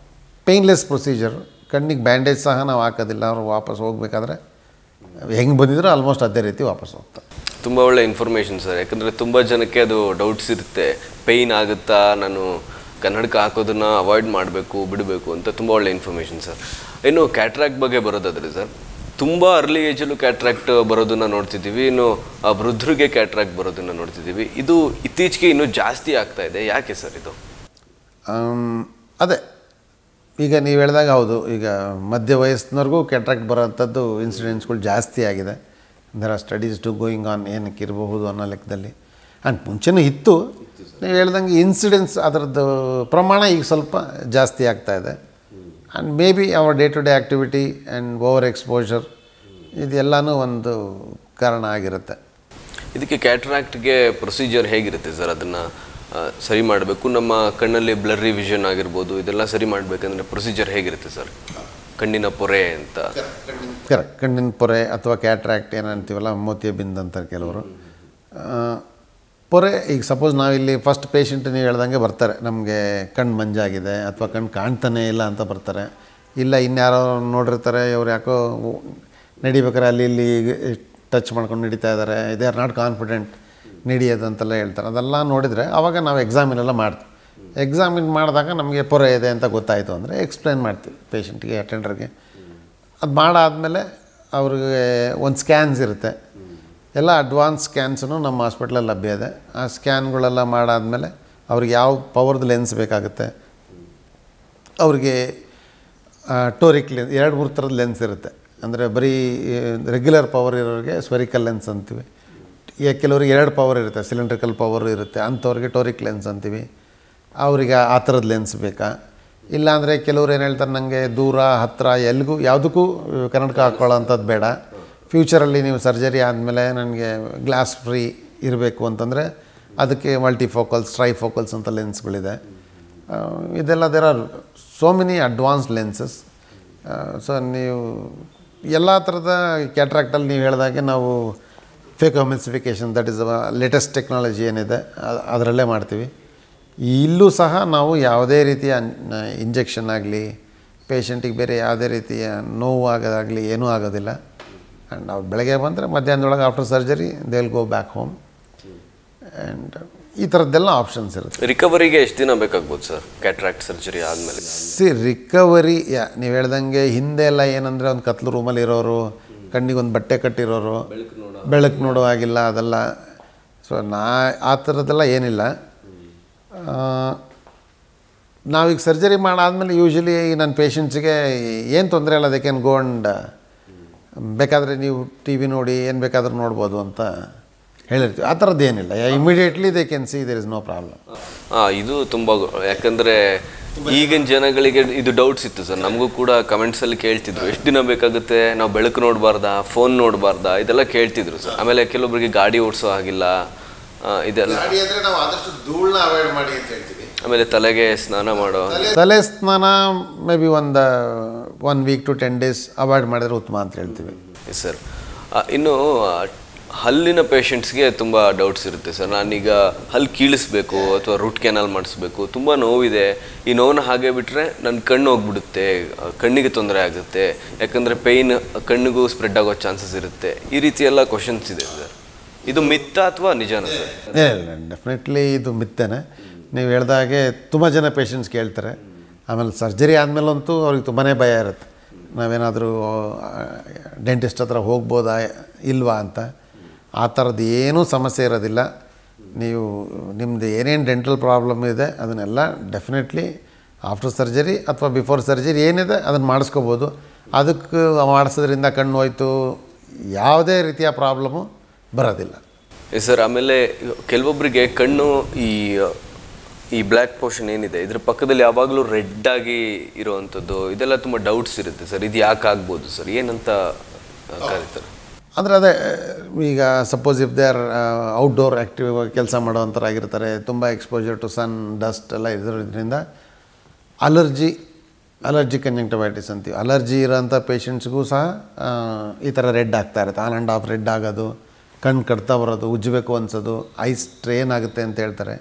ಪೇಯ್ನ್ಲೆಸ್ ಪ್ರೊಸೀಜರ್. ಕಣ್ಣಿಗೆ ಬ್ಯಾಂಡೇಜ್ ಸಹ ನಾವು ಹಾಕೋದಿಲ್ಲ. ಅವರು ವಾಪಸ್ ಹೋಗಬೇಕಾದ್ರೆ ಹೆಂಗೆ ಬಂದಿದ್ರು ಆಲ್ಮೋಸ್ಟ್ ಅದೇ ರೀತಿ ವಾಪಸ್ ಹೋಗ್ತಾರೆ. ತುಂಬ ಒಳ್ಳೆ ಇನ್ಫಾರ್ಮೇಷನ್ ಸರ್. ಯಾಕಂದರೆ ತುಂಬ ಜನಕ್ಕೆ ಅದು ಡೌಟ್ಸ್ ಇರುತ್ತೆ, ಪೇಯ್ನ್ ಆಗುತ್ತಾ, ನಾನು ಕನ್ನಡಕ ಹಾಕೋದನ್ನು ಅವಾಯ್ಡ್ ಮಾಡಬೇಕು ಬಿಡಬೇಕು ಅಂತ. ತುಂಬ ಒಳ್ಳೆ ಇನ್ಫಾರ್ಮೇಷನ್ ಸರ್. ಇನ್ನು ಕ್ಯಾಟ್ರಾಕ್ಟ್ ಬಗ್ಗೆ ಬರೋದಾದರೆ ಸರ್, ತುಂಬ ಅರ್ಲಿ ಏಜಲ್ಲೂ ಕ್ಯಾಟ್ರಾಕ್ಟ್ ಬರೋದನ್ನು ನೋಡ್ತಿದ್ದೀವಿ, ಇನ್ನು ವೃದ್ಧರಿಗೆ ಕ್ಯಾಟ್ರಾಕ್ಟ್ ಬರೋದನ್ನು ನೋಡ್ತಿದ್ದೀವಿ. ಇದು ಇತ್ತೀಚೆಗೆ ಇನ್ನೂ ಜಾಸ್ತಿ ಆಗ್ತಾ ಇದೆ, ಯಾಕೆ ಸರ್ ಇದು? ಅದೇ ಈಗ ನೀವು ಹೇಳಿದಾಗ ಹೌದು, ಈಗ ಮಧ್ಯ ವಯಸ್ಸಿನವ್ರಿಗೂ ಕ್ಯಾಟ್ರಾಕ್ಟ್ ಬರೋಂಥದ್ದು ಇನ್ಸಿಡೆಂಟ್ಸ್ಗಳು ಜಾಸ್ತಿ ಆಗಿದೆ. There are studies to going on, ಏನಕ್ಕೆ ಇರಬಹುದು ಅನ್ನೋ ಲೆಕ್ಕದಲ್ಲಿ. ಆ್ಯಂಡ್ ಮುಂಚೆನೂ ಇತ್ತು, ನೀವು ಹೇಳ್ದಂಗೆ ಇನ್ಸಿಡೆನ್ಸ್ ಅದರದ್ದು ಪ್ರಮಾಣ ಈಗ ಸ್ವಲ್ಪ ಜಾಸ್ತಿ ಆಗ್ತಾಯಿದೆ. And maybe our day to day activity and over exposure ಇದೆಲ್ಲನೂ ಒಂದು ಕಾರಣ ಆಗಿರುತ್ತೆ. ಇದಕ್ಕೆ ಕ್ಯಾಟ್ರಾಕ್ಟ್ಗೆ ಪ್ರೊಸೀಜರ್ ಹೇಗಿರುತ್ತೆ ಸರ್? ಅದನ್ನು ಸರಿ ಮಾಡಬೇಕು, ನಮ್ಮ ಕಣ್ಣಲ್ಲಿ ಬ್ಲರ್ರಿ ವಿಷನ್ ಆಗಿರ್ಬೋದು, ಇದೆಲ್ಲ ಸರಿ ಮಾಡಬೇಕಂದ್ರೆ ಪ್ರೊಸೀಜರ್ ಹೇಗಿರುತ್ತೆ ಸರ್? ಕಣ್ಣಿನ ಪೊರೆ ಅಂತ. ಕರೆಕ್ಟ್, ಕಣ್ಣಿನ ಪೊರೆ ಅಥವಾ ಕ್ಯಾಟ್ರಾಕ್ಟ್ ಏನಂತೀವಲ್ಲ, ಮೋತಿಯ ಬಿಂದು ಅಂತಾರೆ ಕೆಲವರು. ಪೊರೆ, ಈಗ ಸಪೋಸ್ ನಾವಿಲ್ಲಿ ಫಸ್ಟ್ ಪೇಷಂಟ್ ನೀವು ಹೇಳ್ದಂಗೆ ಬರ್ತಾರೆ, ನಮಗೆ ಕಣ್ಣು ಮಂಜಾಗಿದೆ ಅಥವಾ ಕಣ್ಣು ಕಾಣ್ತಾನೇ ಇಲ್ಲ ಅಂತ ಬರ್ತಾರೆ. ಇಲ್ಲ ಇನ್ಯಾರೋ ನೋಡಿರ್ತಾರೆ, ಇವ್ರು ಯಾಕೋ ನಡಿಬೇಕಾರೆ ಅಲ್ಲಿ ಇಲ್ಲಿ ಟಚ್ ಮಾಡ್ಕೊಂಡು ನಡೀತಾ ಇದ್ದಾರೆ, ದೇ ಆರ್ ನಾಟ್ ಕಾನ್ಫಿಡೆಂಟ್ ನಡೆಯೋದು ಅಂತೆಲ್ಲ ಹೇಳ್ತಾರೆ. ಅದೆಲ್ಲ ನೋಡಿದರೆ ಆವಾಗ ನಾವು ಎಕ್ಸಾಮಿನೆಲ್ಲ ಮಾಡ್ತೀವಿ. ಎಕ್ಸಾಮಿನ್ ಮಾಡಿದಾಗ ನಮಗೆ ಪೊರೆ ಇದೆ ಅಂತ ಗೊತ್ತಾಯಿತು ಅಂದರೆ ಎಕ್ಸ್ಪ್ಲೈನ್ ಮಾಡ್ತೀವಿ ಪೇಷಂಟ್ಗೆ, ಅಟೆಂಡರ್ಗೆ. ಅದು ಮಾಡಾದಮೇಲೆ ಅವ್ರಿಗೆ ಒಂದು ಸ್ಕ್ಯಾನ್ಸ್ ಇರುತ್ತೆ, ಎಲ್ಲ ಅಡ್ವಾನ್ಸ್ ಸ್ಕ್ಯಾನ್ಸೂ ನಮ್ಮ ಹಾಸ್ಪಿಟ್ಲಲ್ಲಿ ಲಭ್ಯ ಇದೆ. ಆ ಸ್ಕ್ಯಾನ್ಗಳೆಲ್ಲ ಮಾಡಾದಮೇಲೆ ಅವ್ರಿಗೆ ಯಾವ ಪವರ್ದು ಲೆನ್ಸ್ ಬೇಕಾಗುತ್ತೆ, ಅವ್ರಿಗೆ ಟೋರಿಕ್ ಲೆನ್ಸ್, 2-3 ಥರದ ಲೆನ್ಸ್ ಇರುತ್ತೆ. ಅಂದರೆ ಬರೀ ರೆಗ್ಯುಲರ್ ಪವರ್ ಇರೋರಿಗೆ ಸ್ಪೆರಿಕಲ್ ಲೆನ್ಸ್ ಅಂತೀವಿ. ಈಗ ಕೆಲವ್ರಿಗೆ 2 ಪವರ್ ಇರುತ್ತೆ, ಸಿಲಿಂಡ್ರಿಕಲ್ ಪವರ್ ಇರುತ್ತೆ, ಅಂಥವ್ರಿಗೆ ಟೋರಿಕ್ ಲೆನ್ಸ್ ಅಂತೀವಿ. ಅವ್ರಿಗೆ ಆ ಥರದ ಲೆನ್ಸ್ ಬೇಕಾ? ಇಲ್ಲಾಂದರೆ ಕೆಲವ್ರು ಏನು ಹೇಳ್ತಾರೆ, ನನಗೆ ದೂರ ಹತ್ತಿರ ಎಲ್ಲಿಗೂ ಯಾವುದಕ್ಕೂ ಕನ್ನಡಕ ಹಾಕ್ಕೊಳ್ಳೋ ಅಂಥದ್ದು ಬೇಡ, ಫ್ಯೂಚರಲ್ಲಿ ನೀವು ಸರ್ಜರಿ ಆದಮೇಲೆ ನನಗೆ ಗ್ಲಾಸ್ ಫ್ರೀ ಇರಬೇಕು ಅಂತಂದರೆ ಅದಕ್ಕೆ ಮಲ್ಟಿಫೋಕಲ್ಸ್, ಟ್ರೈಫೋಕಲ್ಸ್ ಅಂತ ಲೆನ್ಸ್ಗಳಿದೆ. ಇದೆಲ್ಲ there are so many advance lenses. So ನೀವು ಎಲ್ಲ ಥರದ ಕ್ಯಾಟ್ರಾಕ್ಟಲ್ಲಿ ನೀವು ಹೇಳಿದಾಗೆ ನಾವು ಫೇಕೋಮೆಸಿಫಿಕೇಷನ್, ದಟ್ ಈಸ್ ಲೇಟೆಸ್ಟ್ ಟೆಕ್ನಾಲಜಿ ಏನಿದೆ ಅದರಲ್ಲೇ ಮಾಡ್ತೀವಿ. ಇಲ್ಲೂ ಸಹ ನಾವು ಯಾವುದೇ ರೀತಿಯ ಇಂಜೆಕ್ಷನ್ ಆಗಲಿ, ಪೇಷಂಟಿಗೆ ಬೇರೆ ಯಾವುದೇ ರೀತಿಯ ನೋವು ಆಗೋದಾಗಲಿ ಏನೂ ಆಗೋದಿಲ್ಲ. ಆ್ಯಂಡ್ ನಾವು ಬೆಳಗ್ಗೆ ಬಂದರೆ ಮಧ್ಯಾಹ್ನದೊಳಗೆ after surgery they will go back home. And ಈ ಥರದ್ದೆಲ್ಲ ಆಪ್ಷನ್ಸ್ ಇರುತ್ತೆ. ರಿಕವರಿಗೆ ಎಷ್ಟು ದಿನ ಬೇಕಾಗ್ಬೋದು ಸರ್ ಕ್ಯಾಟ್ರಾಕ್ಟ್ ಸರ್ಜರಿ ಆದಮೇಲೆ? ರಿಕವರಿ ನೀವು ಹೇಳ್ದಂಗೆ ಹಿಂದೆ ಎಲ್ಲ ಏನಂದರೆ ಒಂದು ಕತ್ಲು ರೂಮಲ್ಲಿ ಇರೋರು, ಕಣ್ಣಿಗೊಂದು ಬಟ್ಟೆ ಕಟ್ಟಿರೋರು, ಬೆಳಕು ನೋಡೋ ಆಗಿಲ್ಲ, ಅದೆಲ್ಲ. ಸೊ ಆ ಥರದ್ದೆಲ್ಲ ಏನಿಲ್ಲ. ನಾವೀಗ ಸರ್ಜರಿ ಮಾಡಾದಮೇಲೆ ಯೂಶ್ವಲಿ ನನ್ನ ಪೇಷಂಟ್ಸಿಗೆ ಏನು ತೊಂದರೆ ಇಲ್ಲ, ದೇ ಕ್ಯಾನ್ ಗೋ ಆ್ಯಂಡ್ ಬೇಕಾದರೆ ನೀವು ಟಿ ವಿ ನೋಡಿ ಏನು ಬೇಕಾದ್ರೂ ನೋಡ್ಬೋದು ಅಂತ ಹೇಳಿರ್ತೀವಿ. ಆ ಥರದ್ದು ಏನಿಲ್ಲ, immediately they can see, there is no problem. ಇದು ತುಂಬ, ಯಾಕಂದರೆ ಈಗಿನ ಜನಗಳಿಗೆ ಇದು ಡೌಟ್ಸ್ ಇತ್ತು ಸರ್, ನಮಗೂ ಕೂಡ ಕಮೆಂಟ್ಸಲ್ಲಿ ಕೇಳ್ತಿದ್ರು, ಎಷ್ಟು ದಿನ ಬೇಕಾಗುತ್ತೆ, ನಾವು ಬೆಳಕು ನೋಡಬಾರ್ದಾ, ಫೋನ್ ನೋಡಬಾರ್ದಾ, ಇದೆಲ್ಲ ಕೇಳ್ತಿದ್ರು ಸರ್. ಆಮೇಲೆ ಕೆಲವೊಬ್ಬರಿಗೆ ಗಾಡಿ ಓಡಿಸೋ ಆಗಿಲ್ಲ, ಇದೆಲ್ಲ. ನಾವು ಆದಷ್ಟು ಧೂಳನ್ನ ಅವಾಯ್ಡ್ ಮಾಡಿ ಅಂತ ಹೇಳ್ತೀವಿ. ಆಮೇಲೆ ತಲೆಗೆ ಸ್ನಾನ ಮಾಡೋ, ತಲೆ ಸ್ನಾನ ಮೇ ಬಿ ಒಂದು 1 ವೀಕ್ to 10 days ಅವಾಯ್ಡ್ ಮಾಡಿದ್ರೆ ಉತ್ತಮ ಅಂತ ಹೇಳ್ತೀವಿ. S sir. ಇನ್ನು ಹಲ್ಲಿನ ಪೇಷಂಟ್ಸ್ಗೆ ತುಂಬ ಡೌಟ್ಸ್ ಇರುತ್ತೆ ಸರ್. ನಾನೀಗ ಹಲ್ಲು ಕೀಳಿಸ್ಬೇಕು ಅಥವಾ ರೂಟ್ ಕೆನಾಲ್ ಮಾಡಿಸ್ಬೇಕು, ತುಂಬ ನೋವಿದೆ, ಈ ನೋವನ್ನ ಹಾಗೆ ಬಿಟ್ಟರೆ ನನ್ನ ಕಣ್ಣು ಹೋಗ್ಬಿಡುತ್ತೆ, ಕಣ್ಣಿಗೆ ತೊಂದರೆ ಆಗುತ್ತೆ, ಯಾಕಂದರೆ ಪೇಯ್ನ್ ಕಣ್ಣಿಗೂ ಸ್ಪ್ರೆಡ್ ಆಗೋ ಚಾನ್ಸಸ್ ಇರುತ್ತೆ, ಈ ರೀತಿ ಎಲ್ಲ ಕ್ವಶನ್ಸ್ ಇದೆ ಸರ್. ಇದು ಮಿತ್ತ ಅಥವಾ ನಿಜಾನ ಸರ್? ಇಲ್ಲ, ಡೆಫಿನೆಟ್ಲಿ ಇದು ಮಿತ್ತೇನೆ. ನೀವು ಹೇಳ್ದಾಗೆ ತುಂಬ ಜನ ಪೇಷಂಟ್ಸ್ ಕೇಳ್ತಾರೆ. ಆಮೇಲೆ ಸರ್ಜರಿ ಆದಮೇಲಂತೂ ಅವ್ರಿಗೆ ತುಂಬಾ ಭಯ ಇರುತ್ತೆ, ನಾವೇನಾದರೂ ಡೆಂಟಿಸ್ಟ್ ಹತ್ರ ಹೋಗ್ಬೋದಾ ಇಲ್ವಾ ಅಂತ. ಆ ಥರದ್ದು ಏನೂ ಸಮಸ್ಯೆ ಇರೋದಿಲ್ಲ. ನೀವು ನಿಮ್ಮದು ಏನೇನು ಡೆಂಟಲ್ ಪ್ರಾಬ್ಲಮ್ ಇದೆ ಅದನ್ನೆಲ್ಲ ಡೆಫಿನೆಟ್ಲಿ ಆಫ್ಟರ್ ಸರ್ಜರಿ ಅಥವಾ ಬಿಫೋರ್ ಸರ್ಜರಿ ಏನಿದೆ ಅದನ್ನು ಮಾಡಿಸ್ಕೋಬೋದು. ಅದಕ್ಕೆ ಮಾಡಿಸೋದ್ರಿಂದ ಕಣ್ಣು ಹೋಯ್ತು ಯಾವುದೇ ರೀತಿಯ ಪ್ರಾಬ್ಲಮ್ಮು ಬರೋದಿಲ್ಲ. ಸರ್, ಆಮೇಲೆ ಕೆಲವೊಬ್ಬರಿಗೆ ಕಣ್ಣು ಈ ಬ್ಲ್ಯಾಕ್ ಪೋರ್ಷನ್ ಏನಿದೆ ಇದ್ರ ಪಕ್ಕದಲ್ಲಿ ಯಾವಾಗಲೂ ರೆಡ್ ಆಗಿ ಇರೋವಂಥದ್ದು, ಇದೆಲ್ಲ ತುಂಬ ಡೌಟ್ಸ್ ಇರುತ್ತೆ ಸರ್. ಇದು ಯಾಕೆ ಆಗ್ಬೋದು ಸರ್, ಏನಂತ ಕರೀತಾರೆ? ಅಂದರೆ ಅದೇ, ಈಗ suppose if they R outdoor active ಕೆಲಸ ಮಾಡೋವಂಥರಾಗಿರ್ತಾರೆ, ತುಂಬ ಎಕ್ಸ್ಪೋಜರ್ ಟು ಸನ್, ಡಸ್ಟ್ ಎಲ್ಲ ಇದರಿಂದ ಅಲರ್ಜಿ ಕಂಜಂಕ್ಟಿವೈಟಿಸ್ ಅಂತೀವಿ. ಅಲರ್ಜಿ ಇರೋಂಥ ಪೇಷಂಟ್ಸ್ಗೂ ಸಹ ಈ ಥರ ರೆಡ್ ಆಗ್ತಾ ಇರುತ್ತೆ, ಆನ್ ಆ್ಯಂಡ್ ಆಫ್ ರೆಡ್ ಆಗೋದು, ಕಣ್ಣು ಕಟ್ತಾ ಬರೋದು, ಉಜ್ಜಬೇಕು ಅನ್ಸೋದು, ಐಸ್ ಸ್ಟ್ರೇನ್ ಆಗುತ್ತೆ ಅಂತ ಹೇಳ್ತಾರೆ.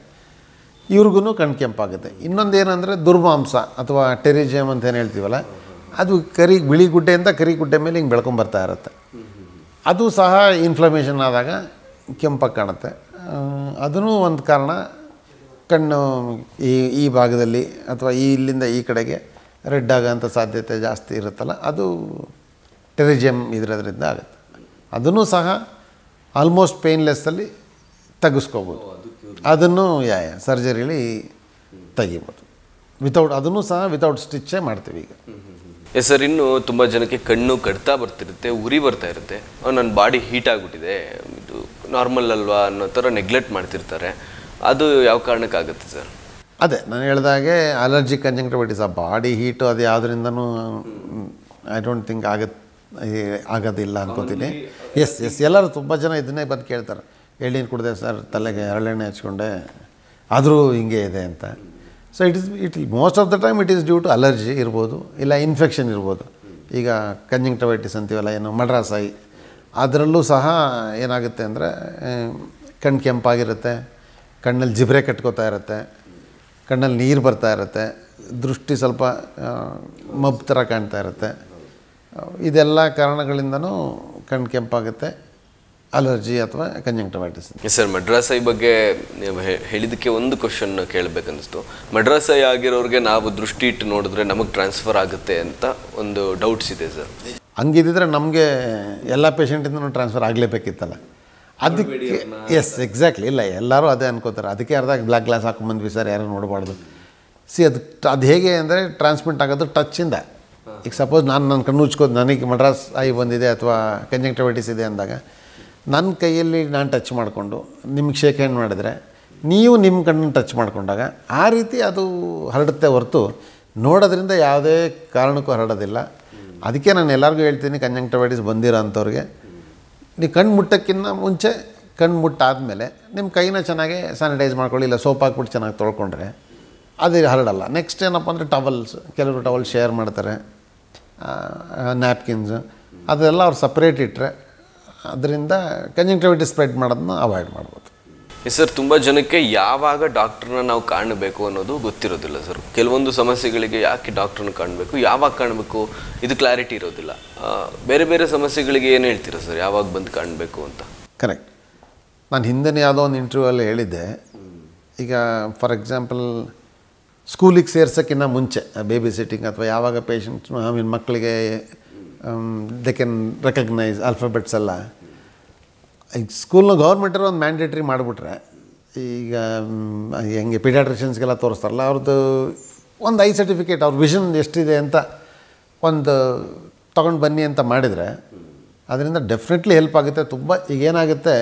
ಇವ್ರಿಗೂ ಕಣ್ಣು ಕೆಂಪಾಗುತ್ತೆ. ಇನ್ನೊಂದು ಏನಂದರೆ ದುರ್ಮಾಂಸ ಅಥವಾ ಟೆರಿಜಿಯಮ್ ಅಂತ ಏನು ಹೇಳ್ತೀವಲ್ಲ, ಅದು ಬಿಳಿ ಗುಡ್ಡೆಯಿಂದ ಕರಿ ಗುಡ್ಡೆ ಮೇಲೆ ಹಿಂಗೆ ಬೆಳ್ಕೊಂಬರ್ತಾ ಇರುತ್ತೆ. ಅದು ಸಹ ಇನ್ಫ್ಲಮೇಷನ್ ಆದಾಗ ಕೆಂಪಾಗಿ ಕಾಣುತ್ತೆ. ಅದೂ ಒಂದು ಕಾರಣ. ಕಣ್ಣು ಈ ಭಾಗದಲ್ಲಿ ಅಥವಾ ಇಲ್ಲಿಂದ ಈ ಕಡೆಗೆ ರೆಡ್ ಆಗೋಂಥ ಸಾಧ್ಯತೆ ಜಾಸ್ತಿ ಇರುತ್ತಲ್ಲ, ಅದು ಟೆರಿಜಿಯಮ್ ಇದರಿಂದ ಆಗುತ್ತೆ. ಅದನ್ನು ಸಹ ಆಲ್ಮೋಸ್ಟ್ ಪೇನ್ಲೆಸ್ಸಲ್ಲಿ ತೆಗೆಸ್ಕೋಬೋದು. ಅದನ್ನು ಸರ್ಜರಿಲಿ ತೆಗಿಬೋದು. ಅದನ್ನು ಸಹ ವಿತೌಟ್ ಸ್ಟಿಚ್ಚೇ ಮಾಡ್ತೀವಿ ಈಗ. ಎಸ್ ಸರ್, ಇನ್ನು ತುಂಬ ಜನಕ್ಕೆ ಕಣ್ಣು ಕಡ್ತಾ ಬರ್ತಿರುತ್ತೆ, ಉರಿ ಬರ್ತಾ ಇರುತ್ತೆ, ನನ್ನ ಬಾಡಿ ಹೀಟ್ ಆಗಿಬಿಟ್ಟಿದೆ, ಇದು ನಾರ್ಮಲ್ ಅಲ್ವಾ ಅನ್ನೋ ಥರ ನೆಗ್ಲೆಕ್ಟ್ ಮಾಡ್ತಿರ್ತಾರೆ. ಅದು ಯಾವ ಕಾರಣಕ್ಕಾಗುತ್ತೆ ಸರ್? ಅದೇ ನಾನು ಹೇಳಿದಾಗೆ ಅಲರ್ಜಿ ಕಂಜಂಕ್ಟಿವೈಟಿಸ್, ಆ ಬಾಡಿ ಹೀಟು ಅದು ಯಾವುದರಿಂದನೂ ಐ ಡೋಂಟ್ ಥಿಂಕ್ ಆಗೋದಿಲ್ಲ ಅನ್ಕೋತೀನಿ. ಎಸ್ ಎಲ್ಲರೂ ತುಂಬ ಜನ ಇದನ್ನೇ ಬಂದು ಕೇಳ್ತಾರೆ, ಎಳ್ನೀರು ಕುಡಿದೆ ಸರ್, ತಲೆಗೆ ಹರಳೆಣ್ಣೆ ಹಚ್ಕೊಂಡೆ, ಆದರೂ ಹಿಂಗೆ ಇದೆ ಅಂತ. So it most of the time it is due to allergy ಇರ್ಬೋದು, ಇಲ್ಲ ಇನ್ಫೆಕ್ಷನ್ ಇರ್ಬೋದು. ಈಗ ಕಂಜಂಕ್ಟಿವೈಟಿಸ್ ಅಂತೀವಲ್ಲ, ಏನು ಮಡ್ರಾಸಾಯಿ, ಅದರಲ್ಲೂ ಸಹ ಏನಾಗುತ್ತೆ ಅಂದರೆ ಕಣ್ಣು ಕೆಂಪಾಗಿರುತ್ತೆ, ಕಣ್ಣಲ್ಲಿ ಜಿಬ್ರೆ ಕಟ್ಕೋತಾ ಇರುತ್ತೆ, ಕಣ್ಣಲ್ಲಿ ನೀರು ಬರ್ತಾ ಇರುತ್ತೆ, ದೃಷ್ಟಿ ಸ್ವಲ್ಪ ಮಬ್ಬು ಥರ ಕಾಣ್ತಾ ಇರುತ್ತೆ. ಇದೆಲ್ಲ ಕಾರಣಗಳಿಂದನೂ ಕಣ್ಣು ಕೆಂಪಾಗುತ್ತೆ, ಅಲರ್ಜಿ ಅಥವಾ ಕಂಜಂಕ್ಟಿವೈಟಿಸ್. ಸರ್, ಮಡ್ರಾಸಾಯಿ ಬಗ್ಗೆ ನೀವು ಹೇಳಿದ್ದಕ್ಕೆ ಒಂದು ಕ್ವಶನ್ ಕೇಳಬೇಕನ್ನಿಸ್ತು. ಮಡ್ರಾಸಾಯಿ ಆಗಿರೋರಿಗೆ ನಾವು ದೃಷ್ಟಿ ಇಟ್ಟು ನೋಡಿದ್ರೆ ನಮಗೆ ಟ್ರಾನ್ಸ್ಫರ್ ಆಗುತ್ತೆ ಅಂತ ಒಂದು ಡೌಟ್ಸ್ ಇದೆ ಸರ್. ಹಂಗಿದ್ದಿದ್ರೆ ನಮಗೆ ಎಲ್ಲ ಪೇಷಂಟಿಂದನೂ ಟ್ರಾನ್ಸ್ಫರ್ ಆಗಲೇಬೇಕಿತ್ತಲ್ಲ. ಅದಕ್ಕೆ ಎಸ್ ಎಕ್ಸಾಕ್ಟ್ಲಿ, ಇಲ್ಲ ಎಲ್ಲರೂ ಅದೇ ಅನ್ಕೋತಾರೆ. ಅದಕ್ಕೆ ಅರ್ಧ ಬ್ಲ್ಯಾಕ್ ಗ್ಲಾಸ್ ಹಾಕೊಂಡ್ಬಂದ್ವಿ ಸರ್, ಯಾರು ನೋಡಬಾರ್ದು. ಅದು ಹೇಗೆ ಅಂದರೆ ಟ್ರಾನ್ಸ್ಮಿಟ್ ಆಗೋದು ಟಚ್ಚಿಂದ. ಈಗ ಸಪೋಸ್ ನನ್ನ ಕಣ್ಣು ಉಚ್ಕೋದು, ನನಗೆ ಮಡ್ರಾಸ್ ಆಗಿ ಬಂದಿದೆ ಅಥವಾ ಕಂಜಂಕ್ಟಿವೈಟಿಸ್ ಇದೆ ಅಂದಾಗ ನನ್ನ ಕೈಯಲ್ಲಿ ನಾನು ಟಚ್ ಮಾಡಿಕೊಂಡು ನಿಮ್ಗೆ ಶೇಕ್ ಹ್ಯಾಂಡ್ ಮಾಡಿದರೆ ನೀವು ನಿಮ್ಮ ಕಣ್ಣನ್ನು ಟಚ್ ಮಾಡಿಕೊಂಡಾಗ ಆ ರೀತಿ ಅದು ಹರಡುತ್ತೆ ಹೊರತು ನೋಡೋದ್ರಿಂದ ಯಾವುದೇ ಕಾರಣಕ್ಕೂ ಹರಡೋದಿಲ್ಲ. ಅದಕ್ಕೆ ನಾನು ಎಲ್ಲರಿಗೂ ಹೇಳ್ತೀನಿ, ಕಂಜಂಕ್ಟಿವೈಟಿಸ್ ಬಂದಿರೋ ಅಂಥವ್ರಿಗೆ ನೀವು ಕಣ್ಣು ಮುಟ್ಟೋಕ್ಕಿಂತ ಮುಂಚೆ ಕಣ್ಣು ಮುಟ್ಟಾದಮೇಲೆ ನಿಮ್ಮ ಕೈನ ಚೆನ್ನಾಗಿ ಸ್ಯಾನಿಟೈಸ್ ಮಾಡ್ಕೊಳ್ಳಿ, ಇಲ್ಲ ಸೋಪ್ ಹಾಕ್ಬಿಟ್ಟು ಚೆನ್ನಾಗಿ ತೊಳ್ಕೊಂಡ್ರೆ ಅದು ಹರಡಲ್ಲ. ನೆಕ್ಸ್ಟ್ ಏನಪ್ಪ ಅಂದರೆ ಟವಲ್ಸ್, ಕೆಲವರು ಟವಲ್ ಶೇರ್ ಮಾಡ್ತಾರೆ, ನ್ಯಾಪ್ಕಿನ್ಸ್, ಅದೆಲ್ಲ ಅವ್ರು ಸಪ್ರೇಟ್ ಇಟ್ಟರೆ ಅದರಿಂದ ಕಂಜಂಕ್ಟಿವೈಟಿಸ್ ಸ್ಪ್ರೆಡ್ ಮಾಡೋದನ್ನ ಅವಾಯ್ಡ್ ಮಾಡ್ಬೋದು. ಸರ್, ತುಂಬ ಜನಕ್ಕೆ ಯಾವಾಗ ಡಾಕ್ಟ್ರನ್ನ ನಾವು ಕಾಣಬೇಕು ಅನ್ನೋದು ಗೊತ್ತಿರೋದಿಲ್ಲ ಸರ್. ಕೆಲವೊಂದು ಸಮಸ್ಯೆಗಳಿಗೆ ಯಾಕೆ ಡಾಕ್ಟ್ರನ್ನ ಕಾಣಬೇಕು, ಯಾವಾಗ ಕಾಣಬೇಕು, ಇದು ಕ್ಲಾರಿಟಿ ಇರೋದಿಲ್ಲ. ಬೇರೆ ಬೇರೆ ಸಮಸ್ಯೆಗಳಿಗೆ ಏನು ಹೇಳ್ತೀರಾ ಸರ್, ಯಾವಾಗ ಬಂದು ಕಾಣಬೇಕು ಅಂತ? ಕರೆಕ್ಟ್. ನಾನು ಹಿಂದೆ ಯಾವುದೋ ಒಂದು ಇಂಟರ್ವ್ಯೂವಲ್ಲಿ ಹೇಳಿದ್ದೆ, ಈಗ ಫಾರ್ ಎಕ್ಸಾಂಪಲ್ ಸ್ಕೂಲಿಗೆ ಸೇರ್ಸೋಕ್ಕಿಂತ ಮುಂಚೆ ಬೇಬಿ ಸಿಟ್ಟಿಂಗ್ ಅಥವಾ ಯಾವಾಗ ಪೇಷಂಟ್ಸ್ ಮಕ್ಕಳಿಗೆ ದೇ ಕ್ಯಾನ್ ರೆಕಗ್ನೈಸ್ ಆಲ್ಫಾಬೆಟ್ಸ್ ಎಲ್ಲ, ಈಗ ಸ್ಕೂಲ್ನ ಗೌರ್ಮೆಂಟರು ಒಂದು ಮ್ಯಾಂಡೇಟ್ರಿ ಮಾಡಿಬಿಟ್ರೆ, ಈಗ ಹೆಂಗೆ ಪೀಡಿಯಾಟ್ರಿಷನ್ಸ್ಗೆಲ್ಲ ತೋರಿಸ್ತಾರಲ್ಲ, ಅವ್ರದ್ದು ಒಂದು ಐ ಸರ್ಟಿಫಿಕೇಟ್, ಅವ್ರ ವಿಷನ್ ಎಷ್ಟಿದೆ ಅಂತ ಒಂದು ತೊಗೊಂಡು ಬನ್ನಿ ಅಂತ ಮಾಡಿದರೆ ಅದರಿಂದ ಡೆಫಿನೆಟ್ಲಿ ಹೆಲ್ಪ್ ಆಗುತ್ತೆ ತುಂಬ. ಈಗ ಏನಾಗುತ್ತೆ,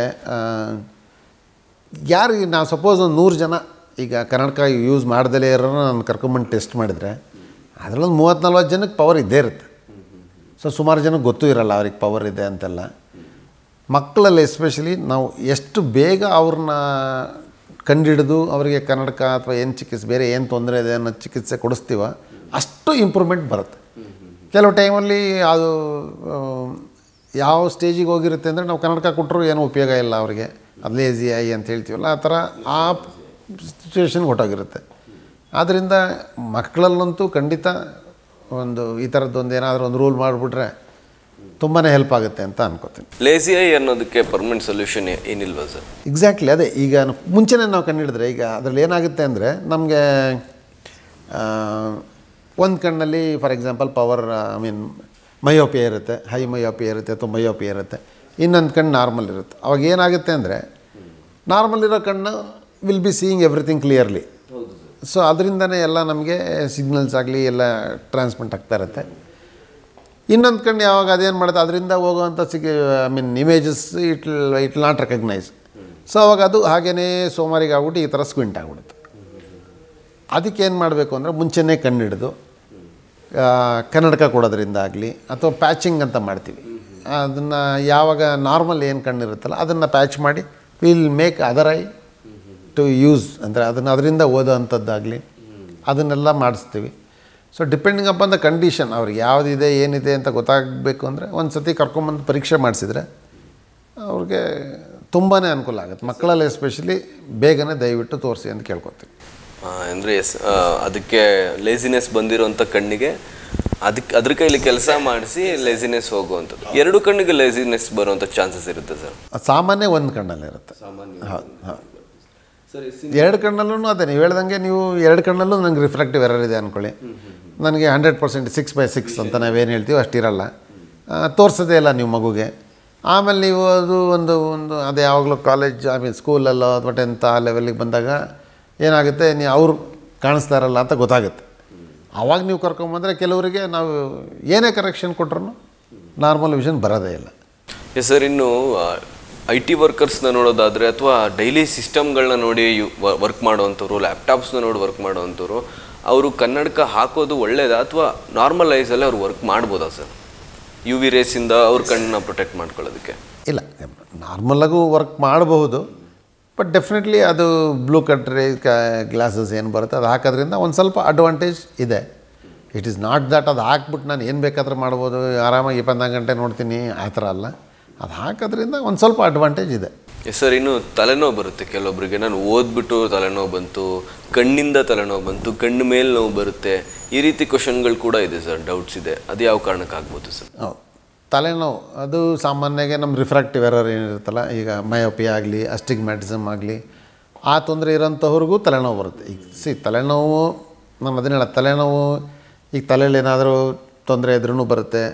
ಯಾರಿಗೆ ನಾವು ಸಪೋಸ್ ಒಂದು 100 ಜನ ಈಗ ಕನ್ನಡಕ ಯೂಸ್ ಮಾಡ್ದಲೇ ಇರೋರು ನಾನು ಕರ್ಕೊಂಬಂದು ಟೆಸ್ಟ್ ಮಾಡಿದರೆ ಅದರಲ್ಲೊಂದು 30-40 ಜನಕ್ಕೆ ಪವರ್ ಇದ್ದೇ ಇರುತ್ತೆ. ಸೊ ಸುಮಾರು ಜನಕ್ಕೆ ಗೊತ್ತೂ ಇರೋಲ್ಲ ಅವ್ರಿಗೆ ಪವರ್ ಇದೆ ಅಂತೆಲ್ಲ. ಮಕ್ಕಳಲ್ಲಿ ಎಸ್ಪೆಷಲಿ ನಾವು ಎಷ್ಟು ಬೇಗ ಅವ್ರನ್ನ ಕಂಡಿಡಿದು ಅವರಿಗೆ ಕನ್ನಡಕ ಅಥವಾ ಏನು ಚಿಕಿತ್ಸೆ, ಬೇರೆ ಏನು ತೊಂದರೆ ಇದೆ ಅನ್ನೋ ಚಿಕಿತ್ಸೆ ಕೊಡಿಸ್ತೀವ, ಅಷ್ಟು ಇಂಪ್ರೂವ್ಮೆಂಟ್ ಬರುತ್ತೆ. ಕೆಲವು ಟೈಮಲ್ಲಿ ಅದು ಯಾವ ಸ್ಟೇಜಿಗೆ ಹೋಗಿರುತ್ತೆ ಅಂದರೆ ನಾವು ಕನ್ನಡಕ ಕೊಟ್ಟರು ಏನೂ ಉಪಯೋಗ ಇಲ್ಲ ಅವರಿಗೆ, ಅದು ಲೇಜಿ ಐ ಅಂತ ಹೇಳ್ತೀವಲ್ಲ, ಆ ಥರ ಆ ಸಿಚುವೇಷನ್ಗೆ ಹೊಟ್ಟೋಗಿರುತ್ತೆ. ಆದ್ದರಿಂದ ಮಕ್ಕಳಲ್ಲಂತೂ ಖಂಡಿತ ಒಂದು ಈ ಥರದ್ದೊಂದು ಏನಾದರೂ ಒಂದು ರೂಲ್ ಮಾಡಿಬಿಟ್ರೆ ತುಂಬಾ ಹೆಲ್ಪ್ ಆಗುತ್ತೆ ಅಂತ ಅನ್ಕೋತೀನಿ. ಲೇಸಿ ಐ ಅನ್ನೋದಕ್ಕೆ ಪರ್ಮನೆಂಟ್ ಸೊಲ್ಯೂಷನ್ ಏನಿಲ್ವಾ ಸರ್? ಎಕ್ಸಾಕ್ಟ್ಲಿ ಅದೇ. ಈಗ ಮುಂಚೆನೇ ನಾವು ಕಂಡುಹಿಡಿದ್ರೆ, ಈಗ ಅದರಲ್ಲಿ ಏನಾಗುತ್ತೆ ಅಂದರೆ ನಮಗೆ ಒಂದು ಕಣ್ಣಲ್ಲಿ ಫಾರ್ ಎಕ್ಸಾಂಪಲ್ ಪವರ್ ಮಯೋಪಿಯಾ ಇರುತ್ತೆ, ಹೈ ಮಯೋಪಿಯಾ ಇರುತ್ತೆ ಅಥವಾ ಮಯೋಪಿಯಾ ಇರುತ್ತೆ, ಇನ್ನೊಂದು ಕಣ್ಣು ನಾರ್ಮಲ್ ಇರುತ್ತೆ. ಅವಾಗ ಏನಾಗುತ್ತೆ ಅಂದರೆ ನಾರ್ಮಲ್ ಇರೋ ಕಣ್ಣು will be seeing everything clearly. So ಅದರಿಂದನೇ ಎಲ್ಲ ನಮಗೆ ಸಿಗ್ನಲ್ಸ್ ಆಗಲಿ ಎಲ್ಲ ಟ್ರಾನ್ಸ್ಮಿಟ್ ಆಗ್ತಾ ಇರುತ್ತೆ. ಇನ್ನೊಂದು ಕಣ್ಣು ಯಾವಾಗ ಅದೇನು ಮಾಡುತ್ತೆ, ಅದರಿಂದ ಹೋಗುವಂಥ images it not recognise. So ಅವಾಗ ಅದು ಹಾಗೇ ಸೋಮಾರಿಗೆ ಆಗ್ಬಿಟ್ಟು ಈ ಥರ ಸ್ಕ್ವಿಂಟ್ ಆಗಿಬಿಡುತ್ತೆ. ಅದಕ್ಕೆ ಏನು ಮಾಡಬೇಕು ಅಂದರೆ ಮುಂಚೆನೇ ಕಣ್ಣು ಹಿಡಿದು ಕನ್ನಡಕ ಕೊಡೋದ್ರಿಂದ ಆಗಲಿ ಅಥವಾ ಪ್ಯಾಚಿಂಗ್ ಅಂತ ಮಾಡ್ತೀವಿ, ಅದನ್ನು ಯಾವಾಗ ನಾರ್ಮಲ್ ಏನು ಕಣ್ಣಿರುತ್ತಲ್ಲ ಅದನ್ನು ಪ್ಯಾಚ್ ಮಾಡಿ will make other eye to use, ಅಂದರೆ ಅದರಿಂದ ಓದೋ ಅಂಥದ್ದಾಗಲಿ ಅದನ್ನೆಲ್ಲ ಮಾಡಿಸ್ತೀವಿ. So depending upon the condition, ಅವ್ರಿಗೆ ಯಾವುದಿದೆ ಏನಿದೆ ಅಂತ ಗೊತ್ತಾಗಬೇಕು ಅಂದರೆ ಒಂದು ಸತಿ ಕರ್ಕೊಂಬಂದು ಪರೀಕ್ಷೆ ಮಾಡಿಸಿದ್ರೆ ಅವ್ರಿಗೆ ತುಂಬಾ ಅನುಕೂಲ ಆಗುತ್ತೆ. ಮಕ್ಕಳಲ್ಲಿ ಎಸ್ಪೆಷಲಿ ಬೇಗನೆ ದಯವಿಟ್ಟು ತೋರಿಸಿ ಅಂತ ಕೇಳ್ಕೊತೀವಿ. ಅಂದರೆ ಅದಕ್ಕೆ ಲೇಸಿನೆಸ್ ಬಂದಿರೋಂಥ ಕಣ್ಣಿಗೆ ಅದ್ರ ಕೈಲಿ ಕೆಲಸ ಮಾಡಿಸಿ ಲೇಸಿನೆಸ್ ಹೋಗುವಂಥದ್ದು. 2 ಕಣ್ಣಿಗೆ ಲೇಸಿನೆಸ್ ಬರುವಂಥ ಚಾನ್ಸಸ್ ಇರುತ್ತೆ ಸರ್? ಸಾಮಾನ್ಯ ಒಂದು ಕಣ್ಣಲ್ಲಿರುತ್ತೆ. ಹೌದು ಹೌದು. 2 ಕಣ್ಣಲ್ಲೂ ಅದೇ ನೀವು ಹೇಳ್ದಂಗೆ, ನೀವು 2 ಕಣ್ಣಲ್ಲೂ ನನಗೆ ರಿಫ್ರಾಕ್ಟಿವ್ ಎರರ್ ಇದೆ ಅಂದ್ಕೊಳ್ಳಿ, ನನಗೆ 100% 6/6 ಅಂತ ನಾವೇನು ಹೇಳ್ತೀವಿ ಅಷ್ಟಿರಲ್ಲ, ತೋರಿಸೋದೇ ಇಲ್ಲ ನೀವು ಮಗುಗೆ. ಆಮೇಲೆ ನೀವು ಅದು ಒಂದು ಅದು ಯಾವಾಗಲೂ ಕಾಲೇಜ್ ಸ್ಕೂಲಲ್ಲೋ ಅಥವಾ 10th ಆ ಲೆವೆಲ್ಲಿಗೆ ಬಂದಾಗ ಏನಾಗುತ್ತೆ, ನೀವು ಅವ್ರು ಕಾಣಿಸ್ತಾ ಇರಲ್ಲ ಅಂತ ಗೊತ್ತಾಗುತ್ತೆ. ಆವಾಗ ನೀವು ಕರ್ಕೊಂಬಂದರೆ ಕೆಲವರಿಗೆ ನಾವು ಏನೇ ಕರೆಕ್ಷನ್ ಕೊಟ್ರು ನಾರ್ಮಲ್ ವಿಷನ್ ಬರೋದೇ ಇಲ್ಲ. ಎಸ್ ಸರ್, ಇನ್ನು ಐ ಟಿ ವರ್ಕರ್ಸ್ನ ನೋಡೋದಾದರೆ ಅಥವಾ ಡೈಲಿ ಸಿಸ್ಟಮ್ಗಳನ್ನ ನೋಡಿ ವರ್ಕ್ ಮಾಡೋವಂಥವ್ರು, ಲ್ಯಾಪ್ಟಾಪ್ಸ್ನ ನೋಡಿ ವರ್ಕ್ ಮಾಡೋವಂಥವ್ರು, ಅವರು ಕನ್ನಡಕ ಹಾಕೋದು ಒಳ್ಳೇದಾ ಅಥವಾ ನಾರ್ಮಲ್ ಐಸಲ್ಲಿ ಅವ್ರು ವರ್ಕ್ ಮಾಡ್ಬೋದಾ ಸರ್, ಯು ವಿ ರೇಸಿಂದ ಅವ್ರ ಕಣ್ಣನ್ನ ಪ್ರೊಟೆಕ್ಟ್ ಮಾಡ್ಕೊಳ್ಳೋದಕ್ಕೆ? ಇಲ್ಲ, ನಾರ್ಮಲಾಗೂ ವರ್ಕ್ ಮಾಡಬಹುದು, ಬಟ್ ಡೆಫಿನೆಟ್ಲಿ ಅದು ಬ್ಲೂ ಕಟ್ ರೇ ಗ್ಲಾಸಸ್ ಏನು ಬರುತ್ತೆ ಅದು ಹಾಕೋದ್ರಿಂದ ಒಂದು ಸ್ವಲ್ಪ ಅಡ್ವಾಂಟೇಜ್ ಇದೆ. ಇಟ್ ಈಸ್ ನಾಟ್ ದ್ಯಾಟ್ ಅದು ಹಾಕ್ಬಿಟ್ಟು ನಾನು ಏನು ಬೇಕಾದರೂ ಮಾಡ್ಬೋದು, ಆರಾಮಾಗಿ 24 ಗಂಟೆ ನೋಡ್ತೀನಿ ಆ ಥರ ಅಲ್ಲ. ಅದು ಹಾಕೋದ್ರಿಂದ ಒಂದು ಸ್ವಲ್ಪ ಅಡ್ವಾಂಟೇಜ್ ಇದೆ. ಎಸ್ ಸರ್, ಇನ್ನು ತಲೆನೋವು ಬರುತ್ತೆ ಕೆಲವೊಬ್ಬರಿಗೆ. ನಾನು ಓದ್ಬಿಟ್ಟು ತಲೆನೋವು ಬಂತು, ಕಣ್ಣಿಂದ ತಲೆನೋವು ಬಂತು, ಕಣ್ಣು ಮೇಲೆ ನೋವು ಬರುತ್ತೆ, ಈ ರೀತಿ ಕ್ವಶನ್ಗಳು ಕೂಡ ಇದೆ ಸರ್, ಡೌಟ್ಸ್ ಇದೆ. ಅದು ಯಾವ ಕಾರಣಕ್ಕೆ ಆಗ್ಬೋದು ಸರ್? ಹೌದು, ತಲೆನೋವು ಅದು ಸಾಮಾನ್ಯವಾಗಿ ನಮ್ಮ ರಿಫ್ರಾಕ್ಟಿವ್ ಎರರ್ ಏನಿರುತ್ತಲ್ಲ, ಈಗ ಮಯೋಪಿಯಾ ಆಗಲಿ, ಅಸ್ಟಿಗ್ಮ್ಯಾಟಿಸಮ್ ಆಗಲಿ, ಆ ತೊಂದರೆ ಇರೋಂಥವ್ರಿಗೂ ತಲೆನೋವು ಬರುತ್ತೆ. ಈಗ ತಲೆನೋವು ನಾನು ಅದನ್ನ ಹೇಳ, ತಲೆನೋವು ಈಗ ತಲೆಯಲ್ಲಿ ಏನಾದರೂ ತೊಂದರೆ ಇದ್ರೂ ಬರುತ್ತೆ,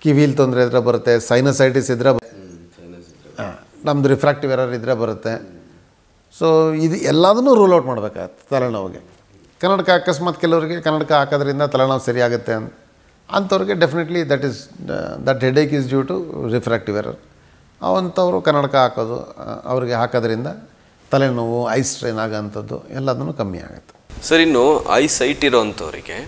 ಕಿವಿಲಿ ತೊಂದರೆ ಇದ್ರೆ ಬರುತ್ತೆ, ಸೈನಸೈಟಿಸ್ ಇದ್ದರೆ ನಮ್ಮದು ರಿಫ್ರಾಕ್ಟಿವ್ ಎರರ್ ಇದ್ದರೆ ಬರುತ್ತೆ. ಸೊ ಇದು ಎಲ್ಲದನ್ನೂ ರೂಲ್ ಔಟ್ ಮಾಡಬೇಕಾಗತ್ತೆ ತಲೆನೋವಿಗೆ. ಕನ್ನಡಕ ಅಕಸ್ಮಾತ್ ಕೆಲವರಿಗೆ ಕನ್ನಡಕ ಹಾಕೋದ್ರಿಂದ ತಲೆನೋವು ಸರಿಯಾಗುತ್ತೆ ಅಂಥವ್ರಿಗೆ definitely that headache is due to refractive error. ಅವಂಥವರು ಕನ್ನಡಕ ಹಾಕೋದು, ಅವ್ರಿಗೆ ಹಾಕೋದ್ರಿಂದ ತಲೆನೋವು, ಐ ಸ್ಟ್ರೈನ್ ಆಗೋಂಥದ್ದು ಎಲ್ಲದನ್ನು ಕಮ್ಮಿ ಆಗುತ್ತೆ. ಸರ್, ಇನ್ನು ಐ ಸೈಟ್ ಇರೋವಂಥವ್ರಿಗೆ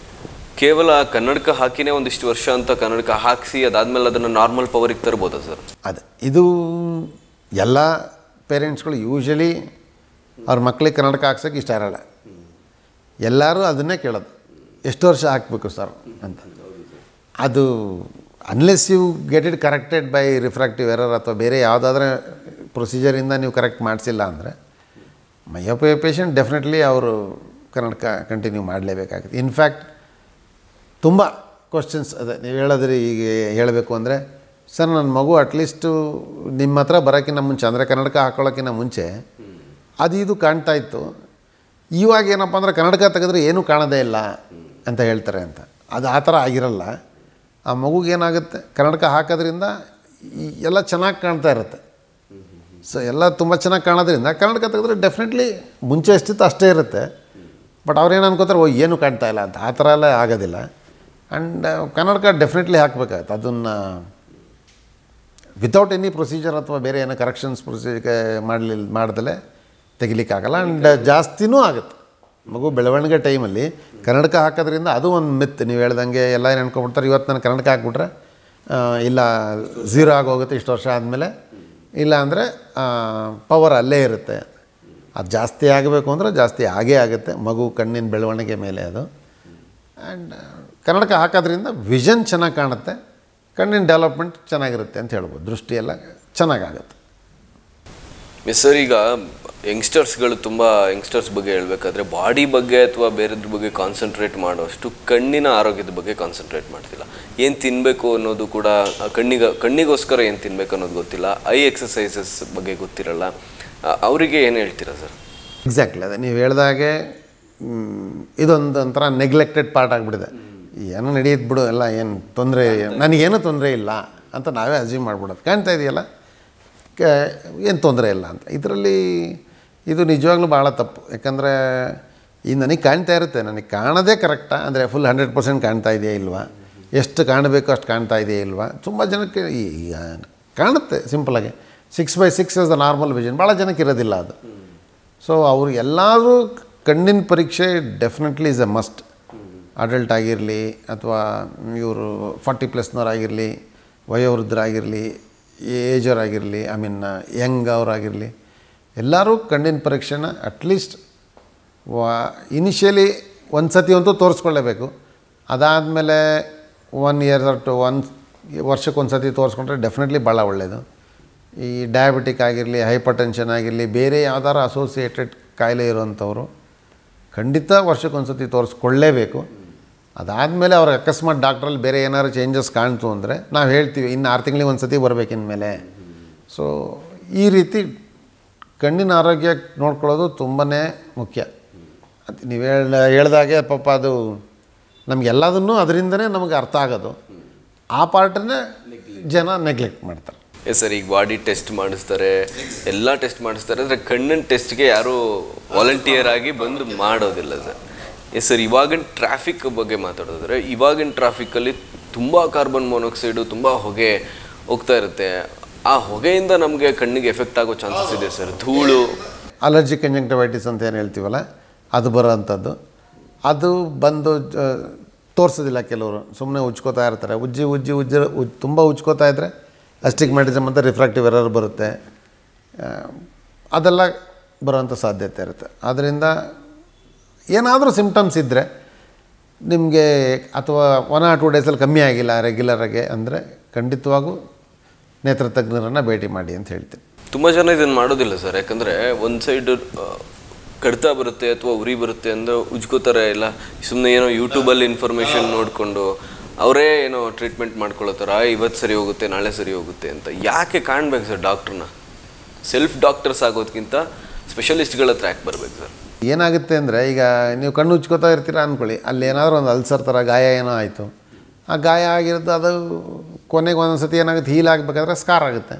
ಕೇವಲ ಕನ್ನಡಕ ಹಾಕಿನೇ ಒಂದಿಷ್ಟು ವರ್ಷ ಅಂತ ಕನ್ನಡಕ ಹಾಕಿಸಿ ಅದಾದಮೇಲೆ ಅದನ್ನು ನಾರ್ಮಲ್ ಪವರಿಗೆ ತರ್ಬೋದಾ ಸರ್? ಅದೇ, ಇದು ಎಲ್ಲ ಪೇರೆಂಟ್ಸ್ಗಳು ಯೂಶ್ವಲಿ ಅವ್ರ ಮಕ್ಕಳಿಗೆ ಕನ್ನಡಕ ಹಾಕ್ಸೋಕ್ಕೆ ಇಷ್ಟ ಇರೋಲ್ಲ. ಎಲ್ಲರೂ ಅದನ್ನೇ ಕೇಳೋದು, ಎಷ್ಟು ವರ್ಷ ಹಾಕಬೇಕು ಸರ್ ಅಂತ. ಅದು unless you get it corrected by refractive error ಅಥವಾ ಬೇರೆ ಯಾವುದಾದ್ರೂ ಪ್ರೊಸೀಜರಿಂದ ನೀವು ಕರೆಕ್ಟ್ ಮಾಡಿಸಿಲ್ಲ ಅಂದರೆ ಮಯೋಪಿಯಾ ಪೇಷಂಟ್ ಡೆಫಿನೆಟ್ಲಿ ಅವರು ಕನ್ನಡಕ ಕಂಟಿನ್ಯೂ ಮಾಡಲೇಬೇಕಾಗುತ್ತೆ. ಇನ್ಫ್ಯಾಕ್ಟ್ ತುಂಬ ಕ್ವಶನ್ಸ್ ಅದೇ ನೀವು ಹೇಳಿದ್ರಿ. ಈಗ ಹೇಳಬೇಕು ಅಂದರೆ, ಸರ್ ನನ್ನ ಮಗು ಅಟ್ಲೀಸ್ಟು ನಿಮ್ಮ ಹತ್ರ ಬರೋಕ್ಕಿಂತ ಮುಂಚೆ, ಅಂದರೆ ಕನ್ನಡಕ ಹಾಕೊಳ್ಳೋಕ್ಕಿಂತ ಮುಂಚೆ ಅದು ಇದು ಕಾಣ್ತಾ ಇತ್ತು, ಇವಾಗ ಏನಪ್ಪ ಅಂದರೆ ಕನ್ನಡಕ ತೆಗೆದ್ರೆ ಏನೂ ಕಾಣೋದೇ ಇಲ್ಲ ಅಂತ ಹೇಳ್ತಾರೆ ಅಂತ. ಅದು ಆ ಥರ ಆಗಿರಲ್ಲ. ಆ ಮಗುಗೇನಾಗುತ್ತೆ, ಕನ್ನಡಕ ಹಾಕೋದ್ರಿಂದ ಎಲ್ಲ ಚೆನ್ನಾಗಿ ಕಾಣ್ತಾ ಇರುತ್ತೆ. ಸೊ ಎಲ್ಲ ತುಂಬ ಚೆನ್ನಾಗಿ ಕಾಣೋದ್ರಿಂದ ಕನ್ನಡಕ ತೆಗೆದ್ರೆ ಡೆಫಿನೆಟ್ಲಿ ಮುಂಚೆ ಎಷ್ಟಿತ್ತು ಅಷ್ಟೇ ಇರುತ್ತೆ. ಬಟ್ ಅವ್ರೇನು ಅನ್ಕೋತಾರೆ, ಓ ಏನೂ ಕಾಣ್ತಾ ಇಲ್ಲ ಅಂತ. ಆ ಥರ ಎಲ್ಲ ಆಗೋದಿಲ್ಲ. ಆ್ಯಂಡ್ ಕನ್ನಡಕ ಡೆಫಿನೆಟ್ಲಿ ಹಾಕಬೇಕಾಗತ್ತೆ. ಅದನ್ನು ವಿತೌಟ್ ಎನಿ ಪ್ರೊಸೀಜರ್ ಅಥವಾ ಬೇರೆ ಏನೋ ಕರೆಕ್ಷನ್ಸ್ ಮಾಡ್ದಲೇ ತೆಗಿಲಿಕ್ಕಾಗಲ್ಲ. ಆ್ಯಂಡ್ ಜಾಸ್ತಿನೂ ಆಗುತ್ತೆ. ಮಗು ಬೆಳವಣಿಗೆ ಟೈಮಲ್ಲಿ ಕನ್ನಡಕ ಹಾಕೋದ್ರಿಂದ ಅದು ಒಂದು ಮಿತ್. ನೀವು ಹೇಳ್ದಂಗೆ ಎಲ್ಲ ಏನು ಅನ್ಕೊಬಿಡ್ತಾರೆ, ಇವತ್ತು ನಾನು ಕನ್ನಡಕ ಹಾಕ್ಬಿಟ್ರೆ ಇಲ್ಲ 0 ಆಗೋಗುತ್ತೆ ಇಷ್ಟು ವರ್ಷ ಆದಮೇಲೆ, ಇಲ್ಲ ಅಂದರೆ ಪವರ್ ಅಲ್ಲೇ ಇರುತ್ತೆ. ಅದು ಜಾಸ್ತಿ ಆಗಬೇಕು ಅಂದರೆ ಜಾಸ್ತಿ ಆಗೇ ಆಗುತ್ತೆ ಮಗು ಕಣ್ಣಿನ ಬೆಳವಣಿಗೆ ಮೇಲೆ ಅದು. ಆ್ಯಂಡ್ ಕನ್ನಡಕ ಹಾಕೋದ್ರಿಂದ ವಿಷನ್ ಚೆನ್ನಾಗಿ ಕಾಣುತ್ತೆ, ಕಣ್ಣಿನ ಡೆವಲಪ್ಮೆಂಟ್ ಚೆನ್ನಾಗಿರುತ್ತೆ ಅಂತ ಹೇಳ್ಬೋದು. ದೃಷ್ಟಿಯೆಲ್ಲ ಚೆನ್ನಾಗಾಗುತ್ತೆ. ಸರ್, ಈಗ ಯಂಗ್ಸ್ಟರ್ಸ್ಗಳು ಯಂಗ್ಸ್ಟರ್ಸ್ ಬಗ್ಗೆ ಹೇಳಬೇಕಾದ್ರೆ ಬಾಡಿ ಬಗ್ಗೆ ಅಥವಾ ಬೇರೆದ್ರ ಬಗ್ಗೆ ಕಾನ್ಸಂಟ್ರೇಟ್ ಮಾಡೋಷ್ಟು ಕಣ್ಣಿನ ಆರೋಗ್ಯದ ಬಗ್ಗೆ ಕಾನ್ಸಂಟ್ರೇಟ್ ಮಾಡ್ತಿಲ್ಲ. ಏನು ತಿನ್ನಬೇಕು ಅನ್ನೋದು ಕೂಡ ಕಣ್ಣಿಗೋಸ್ಕರ ಏನು ತಿನ್ನಬೇಕು ಅನ್ನೋದು ಗೊತ್ತಿಲ್ಲ. ಐ ಎಕ್ಸಸೈಸಸ್ ಬಗ್ಗೆ ಗೊತ್ತಿರಲ್ಲ. ಅವರಿಗೆ ಏನು ಹೇಳ್ತೀರಾ ಸರ್? ಎಕ್ಸಾಕ್ಟ್ಲಿ ಅದೇ ನೀವು ಹೇಳ್ದಾಗೆ ಇದೊಂದು ಒಂಥರ ನೆಗ್ಲೆಕ್ಟೆಡ್ ಪಾರ್ಟ್ ಆಗಿಬಿಟ್ಟಿದೆ. ಏನೋ ನಡೆಯುತ್ತೆ ಬಿಡು, ಎಲ್ಲ ಏನು ತೊಂದರೆ, ನನಗೇನು ತೊಂದರೆ ಇಲ್ಲ ಅಂತ ನಾವೇ ಅಸ್ಯೂಮ್ ಮಾಡ್ಬಿಡೋದು. ಕಾಣ್ತಾ ಇದೆಯಲ್ಲ, ಏನು ತೊಂದರೆ ಇಲ್ಲ ಅಂತ. ಇದರಲ್ಲಿ ಇದು ನಿಜವಾಗ್ಲೂ ಭಾಳ ತಪ್ಪು. ಯಾಕಂದರೆ ಈಗ ನನಗೆ ಕಾಣ್ತಾ ಇರುತ್ತೆ, ನನಗೆ ಕಾಣೋದೇ ಕರೆಕ್ಟಾ ಅಂದರೆ ಫುಲ್ 100% ಕಾಣ್ತಾ ಇದೆಯಾ ಇಲ್ವಾ, ಎಷ್ಟು ಕಾಣಬೇಕು ಅಷ್ಟು ಕಾಣ್ತಾ ಇದೆಯಾ ಇಲ್ವಾ. ತುಂಬ ಜನಕ್ಕೆ ಈಗ ಕಾಣುತ್ತೆ ಸಿಂಪಲಾಗಿ 6/6 ಇಸ್ ದ ನಾರ್ಮಲ್ ವಿಷನ್, ಭಾಳ ಜನಕ್ಕೆ ಇರೋದಿಲ್ಲ ಅದು. ಸೊ ಅವ್ರು ಎಲ್ಲರೂ ಕಣ್ಣಿನ ಪರೀಕ್ಷೆ definitely is A must. Adult ಆಗಿರಲಿ ಅಥವಾ ಇವರು 40+ ಆಗಿರಲಿ, ವಯೋವೃದ್ಧರಾಗಿರಲಿ, ಏಜರಾಗಿರಲಿ, ಐ ಮೀನ್ ಯಂಗ್ ಅವರಾಗಿರಲಿ, ಎಲ್ಲರೂ ಕಣ್ಣಿನ ಪರೀಕ್ಷೆನ ಅಟ್ಲೀಸ್ಟ್ ಇನಿಷಿಯಲಿ ಒಂದು ಸತಿ ಅಂತೂ ತೋರಿಸ್ಕೊಳ್ಳೇಬೇಕು. ಅದಾದಮೇಲೆ 1 ಇಯರ್ ಟು 1 ವರ್ಷಕ್ಕೊಂದು ಸತಿ ತೋರಿಸ್ಕೊಂಡ್ರೆ ಡೆಫಿನೆಟ್ಲಿ ಭಾಳ ಒಳ್ಳೆಯದು. ಈ ಡಯಾಬಿಟಿಕ್ ಆಗಿರಲಿ, ಹೈಪರ್ ಟೆನ್ಷನ್ ಆಗಿರಲಿ, ಬೇರೆ ಯಾವ್ದಾರು ಅಸೋಸಿಯೇಟೆಡ್ ಕಾಯಿಲೆ ಇರೋವಂಥವ್ರು ಖಂಡಿತ ವರ್ಷಕ್ಕೊಂದು ಸತಿ ತೋರಿಸ್ಕೊಳ್ಳೇಬೇಕು. ಅದಾದಮೇಲೆ ಅವ್ರಿಗೆ ಅಕಸ್ಮಾತ್ ಡಾಕ್ಟ್ರಲ್ಲಿ ಬೇರೆ ಏನಾದ್ರು ಚೇಂಜಸ್ ಕಾಣ್ತು ಅಂದರೆ ನಾವು ಹೇಳ್ತೀವಿ, ಇನ್ನು 6 ತಿಂಗಳಿಗೆ ಒಂದು ಸತಿ ಬರಬೇಕು ಇನ್ಮೇಲೆ. ಸೊ ಈ ರೀತಿ ಕಣ್ಣಿನ ಆರೋಗ್ಯ ನೋಡ್ಕೊಳ್ಳೋದು ತುಂಬಾ ಮುಖ್ಯ. ಅದು ನೀವು ಹೇಳ್ದಾಗೆ ಪಾಪ ಅದು ನಮಗೆಲ್ಲದನ್ನೂ ಅದರಿಂದನೇ ನಮಗೆ ಅರ್ಥ ಆಗೋದು. ಆ ಪಾರ್ಟನ್ನೇ ಜನ ನೆಗ್ಲೆಕ್ಟ್ ಮಾಡ್ತಾರೆ. ಎಸ್ ಸರ್, ಈಗ ಬಾಡಿ ಟೆಸ್ಟ್ ಮಾಡಿಸ್ತಾರೆ, ಎಲ್ಲ ಟೆಸ್ಟ್ ಮಾಡಿಸ್ತಾರೆ, ಅಂದರೆ ಕಣ್ಣಿನ ಟೆಸ್ಟ್ಗೆ ಯಾರೂ ವಾಲಂಟಿಯರ್ ಆಗಿ ಬಂದು ಮಾಡೋದಿಲ್ಲ ಸರ್. ಎಸ್ ಸರ್, ಇವಾಗಿನ ಟ್ರಾಫಿಕ್ ಬಗ್ಗೆ ಮಾತಾಡಿದ್ರೆ ಇವಾಗಿನ ಟ್ರಾಫಿಕ್ಕಲ್ಲಿ ತುಂಬ ಕಾರ್ಬನ್ ಮೊನಾಕ್ಸೈಡು, ತುಂಬ ಹೊಗೆ ಹೋಗ್ತಾ ಇರುತ್ತೆ. ಆ ಹೊಗೆಯಿಂದ ನಮಗೆ ಕಣ್ಣಿಗೆ ಎಫೆಕ್ಟ್ ಆಗೋ ಚಾನ್ಸಸ್ ಇದೆ ಸರ್. ಧೂಳು, ಅಲರ್ಜಿ ಕಂಜಂಕ್ಟಿವೈಟಿಸ್ ಅಂತ ಏನು ಹೇಳ್ತೀವಲ್ಲ ಅದು ಬರೋವಂಥದ್ದು. ಅದು ಬಂದು ತೋರಿಸೋದಿಲ್ಲ ಕೆಲವರು, ಸುಮ್ಮನೆ ಉಜ್ಕೋತಾ ಇರ್ತಾರೆ. ತುಂಬ ಉಜ್ಕೋತಾ ಇದ್ದರೆ ಅಸ್ಟಿಗ್ಮ್ಯಾಟಿಸಮ್ ಅಂತ ರಿಫ್ರಾಕ್ಟಿವ್ ಎರರ್ ಬರುತ್ತೆ. ಅದೆಲ್ಲ ಬರೋವಂಥ ಸಾಧ್ಯತೆ ಇರುತ್ತೆ. ಆದ್ದರಿಂದ ಏನಾದರೂ ಸಿಮ್ಟಮ್ಸ್ ಇದ್ದರೆ ನಿಮಗೆ, ಅಥವಾ 1 or 2 ಡೇಸಲ್ಲಿ ಕಮ್ಮಿ ಆಗಿಲ್ಲ ರೆಗ್ಯುಲರಾಗಿ ಅಂದರೆ ಖಂಡಿತವಾಗೂ ನೇತ್ರ ತಜ್ಞರನ್ನು ಭೇಟಿ ಮಾಡಿ ಅಂತ ಹೇಳ್ತೀನಿ. ತುಂಬ ಜನ ಇದನ್ನು ಮಾಡೋದಿಲ್ಲ ಸರ್. ಯಾಕಂದರೆ ಒಂದು ಸೈಡ್ ಕಡ್ತಾ ಬರುತ್ತೆ ಅಥವಾ ಉರಿ ಬರುತ್ತೆ ಅಂದರೆ ಉಜ್ಕೋತಾರೆ. ಇಲ್ಲ ಸುಮ್ಮನೆ ಏನೋ ಯೂಟ್ಯೂಬಲ್ಲಿ ಇನ್ಫಾರ್ಮೇಷನ್ ನೋಡಿಕೊಂಡು ಅವರೇ ಏನೋ ಟ್ರೀಟ್ಮೆಂಟ್ ಮಾಡ್ಕೊಳ್ಳೋತಾರ, ಇವತ್ತು ಸರಿ ಹೋಗುತ್ತೆ ನಾಳೆ ಸರಿ ಹೋಗುತ್ತೆ ಅಂತ. ಯಾಕೆ ಕಾಣಬೇಕು ಸರ್ ಡಾಕ್ಟ್ರನ್ನ? ಸೆಲ್ಫ್ ಡಾಕ್ಟರ್ಸ್ ಆಗೋದಕ್ಕಿಂತ ಸ್ಪೆಷಲಿಸ್ಟ್ಗಳ ಹತ್ರ ಯಾಕೆ ಬರಬೇಕು ಸರ್? ಏನಾಗುತ್ತೆ ಅಂದರೆ, ಈಗ ನೀವು ಕಣ್ಣು ಉಜ್ಕೋತಾ ಇರ್ತೀರ ಅಂದ್ಕೊಳ್ಳಿ, ಅಲ್ಲಿ ಏನಾದರೂ ಒಂದು ಅಲ್ಸರ್ ಥರ ಗಾಯ ಏನೋ ಆಯಿತು. ಆ ಗಾಯ ಆಗಿರೋದು ಅದು ಕೊನೆಗೆ ಒಂದೊಂದು ಸತಿ ಏನಾಗುತ್ತೆ, ಹೀಲ್ ಆಗಬೇಕಾದ್ರೆ ಸ್ಕಾರ್ ಆಗುತ್ತೆ.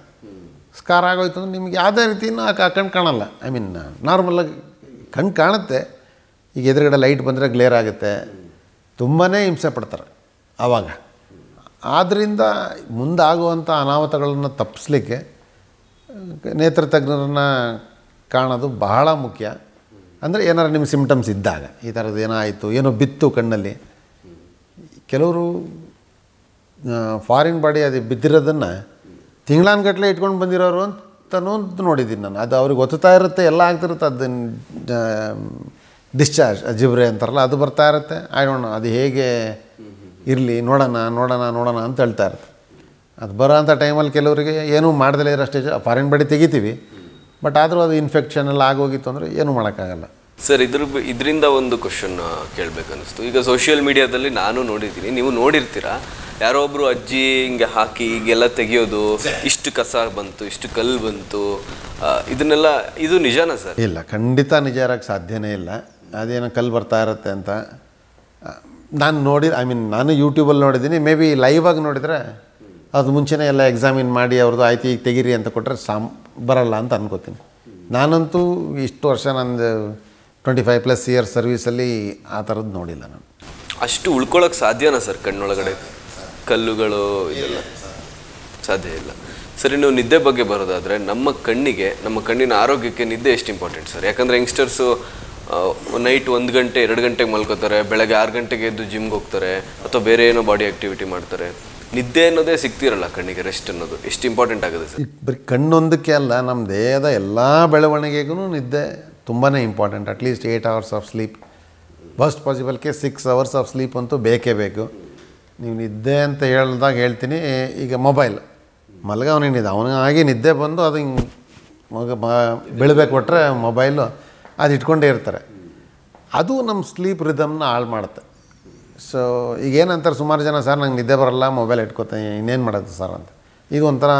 ಸ್ಕಾರ್ ಆಗೋಯ್ತು ಅಂದರೆ ನಿಮ್ಗೆ ಯಾವುದೇ ರೀತಿಯೂ ಆ ಕಣ್ಣು ಕಾಣಲ್ಲ. ಐ ಮೀನ್ ನಾರ್ಮಲಾಗಿ ಕಣ್ಣು ಕಾಣುತ್ತೆ. ಈಗ ಎದುರುಗಡೆ ಲೈಟ್ ಬಂದರೆ ಗ್ಲೇರ್ ಆಗುತ್ತೆ, ತುಂಬಾ ಹಿಂಸೆ ಪಡ್ತಾರೆ ಆವಾಗ. ಆದ್ದರಿಂದ ಮುಂದಾಗುವಂಥ ಅನಾಹುತಗಳನ್ನು ತಪ್ಪಿಸ್ಲಿಕ್ಕೆ ನೇತ್ರ ತಜ್ಞರನ್ನು ಕಾಣೋದು ಬಹಳ ಮುಖ್ಯ. ಅಂದರೆ ಏನಾರು ನಿಮ್ಮ ಸಿಮ್ಟಮ್ಸ್ ಇದ್ದಾಗ, ಈ ಥರದ್ದು ಏನೋ ಆಯಿತು, ಏನೋ ಬಿತ್ತು ಕಣ್ಣಲ್ಲಿ. ಕೆಲವರು ಫಾರಿನ್ ಬಾಡಿ ಅದು ಬಿದ್ದಿರೋದನ್ನು ತಿಂಗಳಾನ್ಗಟ್ಟಲೆ ಇಟ್ಕೊಂಡು ಬಂದಿರೋರು ಅಂತನೂ ನೋಡಿದ್ದೀನಿ ನಾನು. ಅದು ಅವ್ರಿಗೆ ಗೊತ್ತಾ ಇರುತ್ತೆ, ಎಲ್ಲ ಆಗ್ತಿರುತ್ತೆ. ಅದನ್ನು ಡಿಸ್ಚಾರ್ಜ್ ಜಿಬ್ರೆ ಅಂತಾರಲ್ಲ, ಅದು ಬರ್ತಾ ಇರುತ್ತೆ. ಐ ಡೋಂಟ್ ನೋ ಅದು ಹೇಗೆ ಇರಲಿ, ನೋಡೋಣ ಅಂತ ಹೇಳ್ತಾ ಇರುತ್ತೆ. ಅದು ಬರೋ ಅಂಥ ಟೈಮಲ್ಲಿ ಕೆಲವರಿಗೆ ಏನೂ ಮಾಡ್ದಲೇ ಇರೋ ಸ್ಟೇಜ್ ಫಾರಿನ್ ಬಾಡಿ ತೆಗಿತೀವಿ, ಬಟ್ ಆದರೂ ಅದು ಇನ್ಫೆಕ್ಷನ್ ಎಲ್ಲ ಆಗೋಗಿತ್ತು ಅಂದರೆ ಏನೂ ಮಾಡೋಕ್ಕಾಗಲ್ಲ. ಸರ್, ಇದರಿಂದ ಒಂದು ಕ್ವಶನ್ ಕೇಳಬೇಕನ್ನಿಸ್ತು. ಈಗ ಸೋಷಿಯಲ್ ಮೀಡಿಯಾದಲ್ಲಿ ನಾನು ನೋಡಿದ್ದೀನಿ, ನೀವು ನೋಡಿರ್ತೀರಾ, ಯಾರೋ ಒಬ್ಬರು ಅಜ್ಜಿ ಹಿಂಗೆ ಹಾಕಿ ಹೀಗೆಲ್ಲ ತೆಗಿಯೋದು, ಇಷ್ಟು ಕಸ ಬಂತು, ಇಷ್ಟು ಕಲ್ಲು ಬಂತು, ಇದನ್ನೆಲ್ಲ, ಇದು ನಿಜಾನಾ ಸರ್? ಇಲ್ಲ, ಖಂಡಿತ ನಿಜ ಇರೋಕ್ಕೆ ಸಾಧ್ಯನೇ ಇಲ್ಲ. ಅದೇನೋ ಕಲ್ಲು ಬರ್ತಾ ಇರುತ್ತೆ ಅಂತ ನಾನು ನಾನು ಯೂಟ್ಯೂಬಲ್ಲಿ ನೋಡಿದ್ದೀನಿ. ಮೇ ಬಿ ಲೈವಾಗಿ ನೋಡಿದರೆ ಅದು ಮುಂಚೆನೇ ಎಲ್ಲ ಎಕ್ಸಾಮಿನ್ ಮಾಡಿ ಅವ್ರದ್ದು ಆಯ್ತು ಈಗ ತೆಗೀರಿ ಅಂತ ಕೊಟ್ಟರೆ ಬರಲ್ಲ ಅಂತ ಅನ್ಕೋತೀನಿ. ನಾನಂತೂ ಇಷ್ಟು ವರ್ಷ ನಂದು 25+ ಇಯರ್ಸ್ ಸರ್ವೀಸಲ್ಲಿ ಆ ಥರದ್ದು ನೋಡಿಲ್ಲ ನಾನು. ಅಷ್ಟು ಉಳ್ಕೊಳ್ಳೋಕೆ ಸಾಧ್ಯನಾ ಸರ್ ಕಣ್ಣೊಳಗಡೆ ಕಲ್ಲುಗಳು ಇದೆಲ್ಲ? ಸಾಧ್ಯ ಇಲ್ಲ. ಸರಿ, ನೀವು ನಿದ್ದೆ ಬಗ್ಗೆ ಬರೋದಾದರೆ, ನಮ್ಮ ಕಣ್ಣಿನ ಆರೋಗ್ಯಕ್ಕೆ ನಿದ್ದೆ ಎಷ್ಟು ಇಂಪಾರ್ಟೆಂಟ್ ಸರ್? ಯಾಕಂದರೆ ಯಂಗ್ಸ್ಟರ್ಸು ನೈಟ್ 1 ಗಂಟೆ 2 ಗಂಟೆಗೆ ಮಲ್ಕೋತಾರೆ, ಬೆಳಗ್ಗೆ 6 ಗಂಟೆಗೆ ಎದ್ದು ಜಿಮ್ಗೆ ಹೋಗ್ತಾರೆ, ಅಥವಾ ಬೇರೆ ಏನೋ ಬಾಡಿ ಆ್ಯಕ್ಟಿವಿಟಿ ಮಾಡ್ತಾರೆ. ನಿದ್ದೆ ಅನ್ನೋದೇ ಸಿಗ್ತಿರಲ್ಲ ಕಣ್ಣಿಗೆ, ರೆಸ್ಟ್ ಅನ್ನೋದು ಎಷ್ಟು ಇಂಪಾರ್ಟೆಂಟ್ ಆಗುತ್ತೆ ಸರ್? ಬರೀ ಕಣ್ಣೊಂದಕ್ಕೆ ಅಲ್ಲ, ನಮ್ಮ ದೇಹದ ಎಲ್ಲ ಬೆಳವಣಿಗೆಗೂ ನಿದ್ದೆ ತುಂಬಾ important. At least 8 hours of sleep, first ಪಾಸಿಬಲ್ಗೆ 6 hours ಆಫ್ ಸ್ಲೀಪ್ ಅಂತೂ ಬೇಕೇ ಬೇಕು. ನೀವು ನಿದ್ದೆ ಅಂತ ಹೇಳಿದಾಗ ಹೇಳ್ತೀನಿ, ಈಗ ಮೊಬೈಲ್ ಮಲಗವನೇನಿದೆ ಅವನಿಗೆ ನಿದ್ದೆ ಬಂದು ಅದು ಹಿಂಗೆ ಬೆಳಬೇಕು ಕೊಟ್ಟರೆ ಮೊಬೈಲು ಅದು ಇಟ್ಕೊಂಡೇ ಇರ್ತಾರೆ. ಅದು ನಮ್ಮ ಸ್ಲೀಪ್ ರಿದಮ್ನ ಹಾಳು ಮಾಡುತ್ತೆ. ಸೊ ಈಗೇನಂತಾರೆ ಸುಮಾರು ಜನ, ಸರ್ ನಂಗೆ ನಿದ್ದೆ ಬರಲ್ಲ, ಮೊಬೈಲ್ ಇಟ್ಕೋತೀನಿ, ಇನ್ನೇನು ಮಾಡೋದು ಸರ್ ಅಂತ. ಇದು ಒಂಥರ